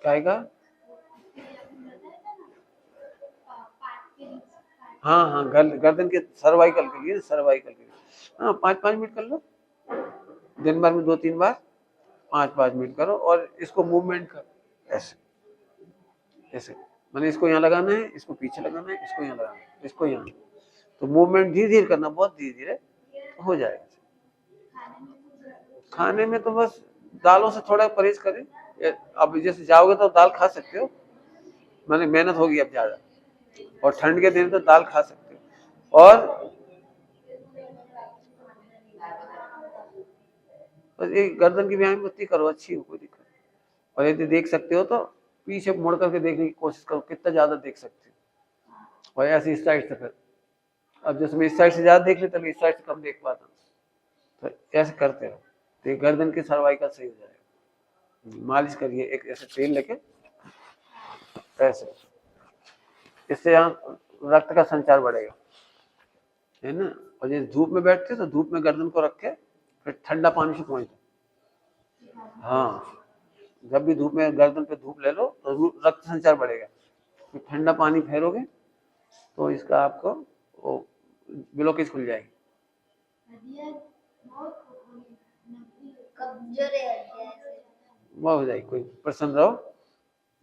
काय का? हाँ हाँ, गर्दन के सर्वाइकल के लिए, सर्वाइकल के लिए, हाँ 5-5 मिनट कर लो, दिन भर में 2-3 बार 5-5 मिनट करो। और इसको मूवमेंट करो ऐसे ऐसे, मैंने इसको यहाँ लगाना है, इसको पीछे लगाना है, इसको यहाँ लगाना है, इसको यहाँ, तो मूवमेंट धीरे धीरे करना, बहुत धीरे धीरे हो जाएगा। खाने में तो बस दालों से थोड़ा परहेज करें। अब जैसे जाओगे तो दाल खा सकते हो, मैंने मेहनत होगी अब ज्यादा, और ठंड के दिन तो दाल खा सकते हो। और बस ये गर्दन की व्यायाम इतनी करो, अच्छी हो, कोई दिक्कत नहीं। और यदि देख सकते हो तो पीछे मुड़ करके देखने की कोशिश करो, कितना ज्यादा देख सकते हो। और ऐसे इस साइड से फिर, अब जैसे मैं इस साइड से ज्यादा देख लेता, इस साइड से कम देख पाता, तो ऐसे करते रहो, तो गर्दन की सर्वाइकल सही हो जाएगा। मालिश करिए एक ऐसे तेल लेके ऐसे, इससे यहाँ रक्त का संचार बढ़ेगा, है ना। और ये धूप में बैठते तो धूप में गर्दन को रख के फिर ठंडा पानी से पहुँच दो। हाँ, जब भी धूप में गर्दन पे धूप ले लो तो रक्त संचार बढ़ेगा, फिर ठंडा पानी फेरोगे तो इसका आपको वो ब्लॉकेज खुल जाएगी। वो हो जाएगी, कोई प्रसन्न रहो,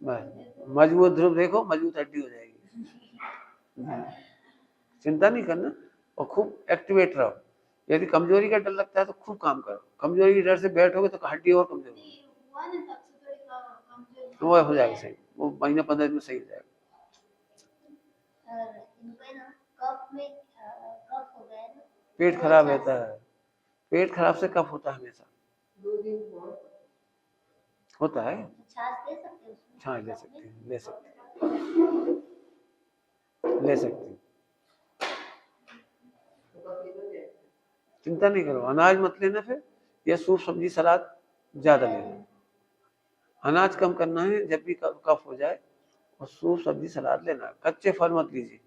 बस मजबूत ध्रुव देखो, मजबूत हड्डी हो जाएगी, चिंता नहीं करना। और खूब एक्टिवेट रहो। यदि कमजोरी का डर लगता है तो खूब काम करो, कमजोरी के डर से बैठोगे तो हड्डी और कमजोर होगी, वो हो जाएगा सही, वो महीना 15 दिन में सही हो जाएगा। पेट खराब रहता है, पेट खराब से कफ होता है हमेशा, 2 दिन बहुत होता है। छाछ दे सकते हो? छाछ ले सकते हैं, ले सकते हैं, ले सकते हैं, चिंता नहीं करो। अनाज मत लेना, फिर यह सूप सब्जी सलाद ज्यादा लेना। अनाज कम करना है, जब भी कफ हो जाए और सूप सब्जी सलाद लेना, कच्चे फल मत लीजिए,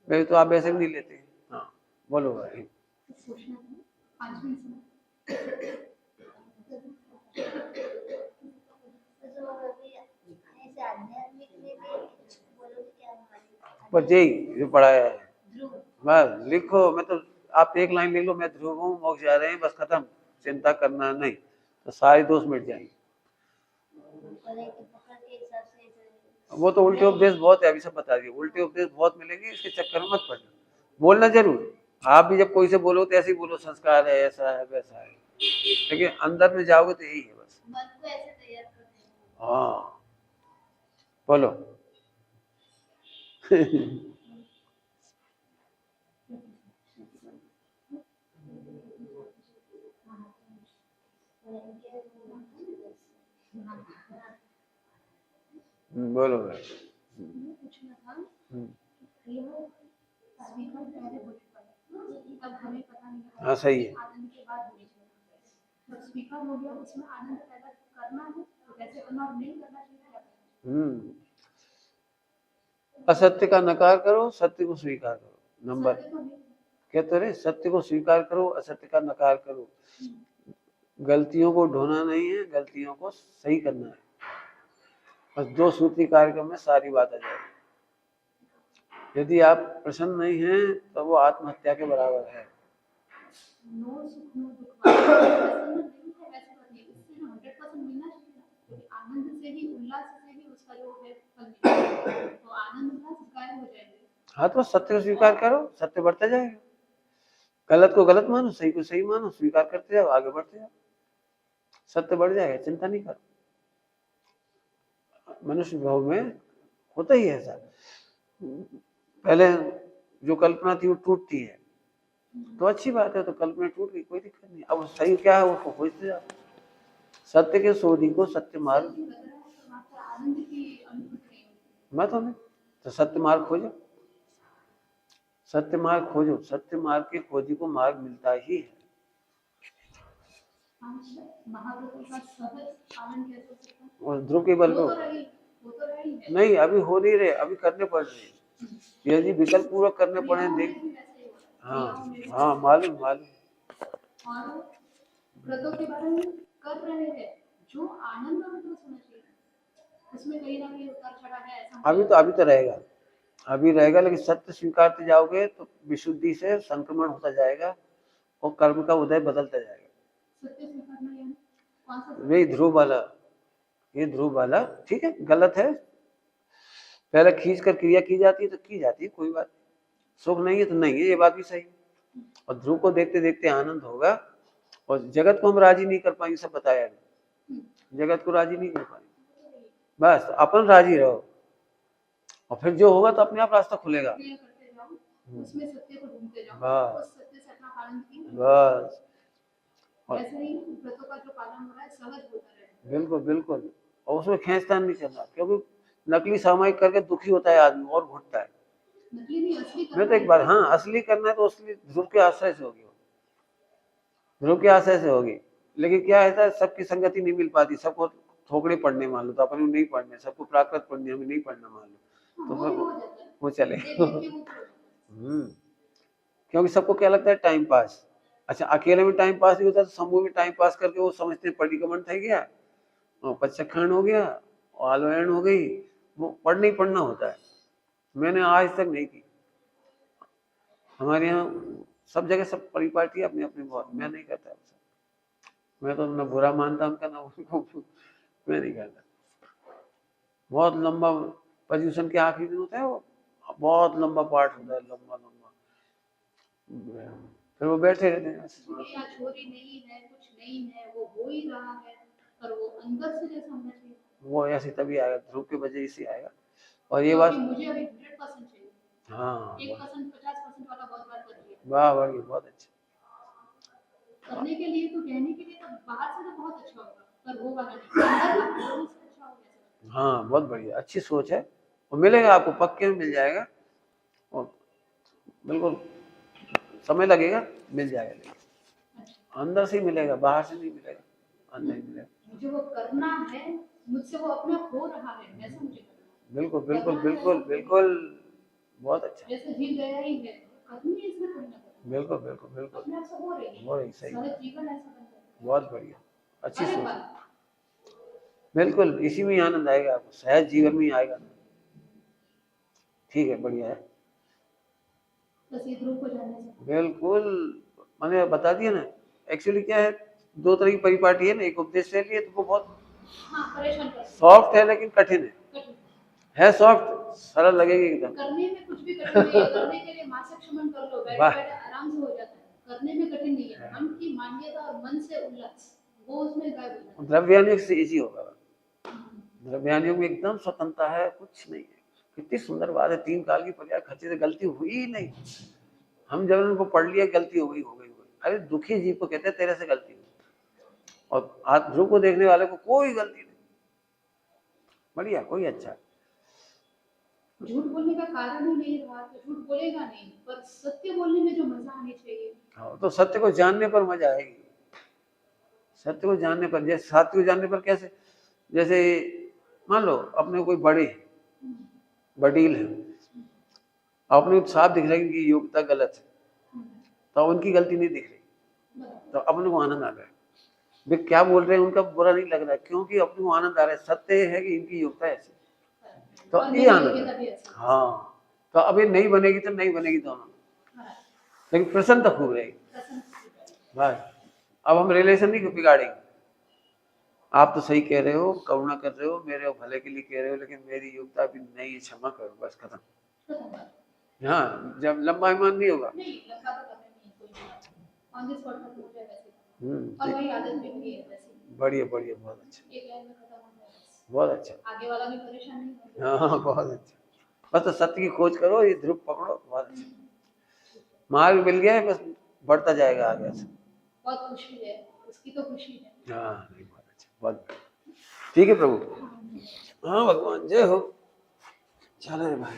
वैसे तो आप वैसे भी नहीं लेते। हाँ बोलो भाई। बस यही जो पढ़ाया है, बस लिखो। मैं तो आप एक लाइन लिख लो, मैं ध्रुव हूँ, मोक्ष जा रहे हैं, बस खत्म, चिंता करना नहीं, तो सारे दोष मिट जाएंगे। वो तो उल्टे उपदेश बहुत है, अभी सब बता दिए, उल्टे उपदेश बहुत मिलेंगे, इसके चक्कर में मत पड़ना। बोलना जरूर, आप भी जब कोई से बोलो तो ऐसे ही बोलो, संस्कार है, ऐसा है वैसा है, लेकिन अंदर में जाओगे तो यही है बस। मन को ऐसे तैयार करते हैं। हाँ बोलो। बोलो भाई। पूछना था, ये स्वीकार पहले हो चुका है, अब हमें पता नहीं लगा। हाँ सही है। आनंद के बाद हो गया, तो स्वीकार हो गया, उसमें आनंद पैदा करना है तो कैसे करना और नहीं करना चाहिए क्या करना? असत्य का नकार करो, सत्य को स्वीकार करो। नंबर कहते रहे, सत्य को स्वीकार करो, असत्य का नकार करो। गलतियों को ढूंढना नहीं है, गलतियों को सही करना है। बस 2 सूत्री कार्यक्रम में सारी बात आ जाएगी। यदि आप प्रसन्न नहीं हैं तो वो आत्महत्या के बराबर है। नो सुख नो दुख प्रसन्न नहीं है वैसे बात नहीं, इससे 100% मिलना चाहिए ना, क्योंकि आनंद से ही, उल्लास से ही उसका जो है फल मिलेगा, तो आनंद उल्लास गायब हो जाएंगे। हाँ तो सत्य को स्वीकार करो, सत्य बढ़ता जाएगा। गलत को गलत मानो, सही को सही मानो, स्वीकार करते जाओ, आगे बढ़ते जाओ, सत्य बढ़ जाएगा, चिंता नहीं करो। मनुष्य भाव में होता ही है ऐसा, पहले जो कल्पना थी वो टूटती है, तो अच्छी बात है, तो कल्पना टूट गई, कोई दिक्कत नहीं। अब सही क्या है उसको खोजते जाओ, सत्य के शोधी को सत्य मार्ग। सत्य लग रहा है पर वहाँ पर आनंद की अनुभूति नहीं होती। मैं तो नहीं, तो सत्य मार्ग खोजो, सत्य मार्ग खोजो, सत्य मार्ग के खोजी को मार्ग मिलता ही है। महाव्रतों का सहज आनंद कैसे हो सकता है? और ध्रुव के बल वो पे तो रही, वो तो रही है। नहीं, अभी हो नहीं रहे, अभी करने पड़ रहे, यदि विकल्प पूर्वक करने पड़े क्रियाओं देख। में भी वैसे ही हो रहा है। हाँ क्रियाओं में भी हाँ, मालूम मालूम। और व्रतों के बारे में कर रहे हैं जो आनंद और रस होना चाहिए, उसमें कहीं ना कहीं उतार चढ़ाव है, ऐसा अभी तो रहेगा, अभी रहेगा, लेकिन सत्य स्वीकारते जाओगे तो विशुद्धि से संक्रमण होता जाएगा और कर्म का उदय बदलता जाएगा। सत्य स्वीकारना यानी कौन सा सत्य? वही ध्रुव वाला, ये ध्रुव वाला ठीक है, गलत है, पहले खींच कर क्रिया की जाती है तो की जाती है, कोई बात नहीं, सुख नहीं है तो नहीं है, ये बात भी सही है। और ध्रुव को देखते देखते आनंद होगा, और जगत को हम राजी नहीं कर पाएंगे, सब बताया है, जगत को राजी नहीं कर पाएंगे, बस अपन राजी रहो, और फिर जो होगा तो अपने आप रास्ता खुलेगा। क्रिया करते जाओ, उसमें सत्य को ढूंढते जाओ, बस। उस सत्य से अपना पालन कीजिए। बस, ऐसे ही व्रतों का जो पालन हो रहा है सहज होता रहे। बिल्कुल बिल्कुल, और उसमें खींचतान नहीं करना, क्योंकि नकली सामायिक करके दुखी होता है आदमी और घुटता है। नकली नहीं, असली मैं तो करना एक बार, हाँ असली करना है तो असली ध्रुव के आश्रय से होगी, ध्रुव के आश्रय से होगी, लेकिन क्या है सबकी संगति नहीं मिल पाती, सबको थोकड़े पढ़ने मान लो तो अपन नहीं पढ़ने, सबको प्राकृत पढ़ने हमें नहीं पढ़ना मान लो तो वो फिर भी हो जाता है। वो चले। देख देख के वो भी हो जाता है। क्योंकि सबको क्या लगता है टाइम पास, अच्छा अकेले में टाइम पास नहीं होता तो समूह में टाइम पास करके वो समझते हैं परिक्रमण થઈ गया और पचखंड हो गया और आलोयन हो गई, वो पढ़ना ही पढ़ना होता है। मैंने आज तक नहीं की, हमारे यहाँ सब जगह सब परिपाटी अपनी अपनी बहुत, मैं नहीं करता ऐसा, मैं तो न बुरा मानता उनका ना उनको, मैं नहीं करता। बहुत लंबा पोजीशन के आखिरी दिन होता है, वो बहुत लंबा पार्ट होता है, लंबा लंबा, फिर वो बैठे रहते हैं। या छोरी नहीं है, कुछ नहीं है, वो हो ही रहा है, पर वो अंदर से जैसा होना चाहिए। वो ऐसे तभी आएगा, ध्रुव की वजह से आएगा। और ये तो बात, अभी मुझे अभी 100% चाहिए। हाँ 1% 50% वाला बहुत बार कर लिया। वाह बढ़िया, बहुत अच्छा। करने के लिए तो कहने के लिए तो बाहर से तो बहुत अच्छा होगा, पर वो वाला नहीं, अंदर का वो उससे अच्छा हो गया। हाँ बहुत बढ़िया, अच्छी सोच है, और मिलेगा आपको, पक्के में मिल जाएगा, और बिल्कुल समय लगेगा, मिल जाएगा, लेकिन अंदर से ही मिलेगा, बाहर से नहीं मिलेगा, अंदर ही मिलेगा। मुझे वो करना है, मुझसे वो अपना हो रहा है, ऐसा मुझे करना है। बिल्कुल बिल्कुल बिल्कुल बिल्कुल, बहुत अच्छा, जैसे झील गया ही है, करनी है इसमें कोई ना कोई, बिल्कुल बिल्कुल बिल्कुल, अपने आप से हो रही है, हो रही, सही, सहज जीवन ऐसा बन जाता है। बहुत बढ़िया, अच्छी अरे सोच, वाह, बिल्कुल इसी में ही आनंद आएगा आपको, सहज जीवन में ही आएगा। ठीक है, बढ़िया है, बस ये ध्रुव को जानने से। बिल्कुल, मैंने बता दिया ना, एक्चुअली क्या है, दो तरह की परिपाटी है ना, एक उपदेश ले लिए तो वो बहुत हाँ, परेशान कर सॉफ्ट है लेकिन कठिन कठिन। है सॉफ्ट, सरल लगेगी एकदम। करने में कुछ भी कठिन नहीं है, करने के लिए मासिक क्षमन कर लो, बैठे वाह। बैठे आराम से हो जाता है, करने में कठिन नहीं है, मन की मान्यता और मन से उल्लास वो उसमें गायब हो जाता है। द्रव्यानुग से इजी होगा, द्रव्यानुग में एकदम स्वतंत्रता है, कुछ नहीं है, कितनी सुंदर बात है, 3 काल की पर्याय खर्चे से गलती हुई ही नहीं, हम जब उनको पढ़ लिया गलती हो गई, अरे दुखी जीव को कहते हैं तेरे से गलती हुई, और आज ध्रुव को देखने वाले को कोई गलती नहीं, बढ़िया, कोई अच्छा। झूठ बोलने का कारण ही नहीं रहा तो झूठ बोलेगा नहीं, पर सत्य बोलने में जो मजा आनी चाहिए। हाँ, तो सत्य को जानने पर मजा आएगी, सत्य को जानने पर, जैसे सत्य को जानने पर कैसे, जैसे मान लो अपने कोई बड़े वडील है, अपने को साफ दिख रहा है कि योग्यता गलत है, तो उनकी गलती नहीं दिख रही, तो अपने को आनंद आ रहा है, वे क्या बोल रहे हैं उनका बुरा नहीं लग रहा है, क्योंकि अपने को आनंद आ रहा है, सत्य है कि इनकी योग्यता ऐसी, तो ये आनंद है। हाँ, तो अभी नहीं बनेगी तो नहीं बनेगी दोनों, लेकिन प्रसन्न तो खूब रहेगी, बस। अब हम रिलेशन नहीं बिगाड़ेंगे, आप तो सही कह रहे हो, करुणा कर रहे हो, मेरे भले के लिए कह रहे हो, लेकिन मेरी योग्यता अभी नहीं है, क्षमा करो, बस खत्म। हाँ, जब लंबा ईमान नहीं होगा, नहीं लंबा तो करना नहीं, कोई ऑन द स्पॉट खत्म हो जाए वैसे, और वही आदत भी है वैसे, बढ़िया बढ़िया, बहुत अच्छा, एक लाइन में खत्म हो जाए, बहुत अच्छा, आगे वाला भी परेशान नहीं होगा। हाँ बहुत अच्छा, बस तो सत्य की खोज करो, ये ध्रुव पकड़ो, बहुत अच्छा, मार्ग मिल गया है, बस बढ़ता जाएगा आगे से। बहुत खुशी है, उसकी तो खुशी है। हाँ नहीं, बहुत अच्छा, बहुत ठीक है प्रभु। हाँ भगवान जय हो। चलो रे भाई।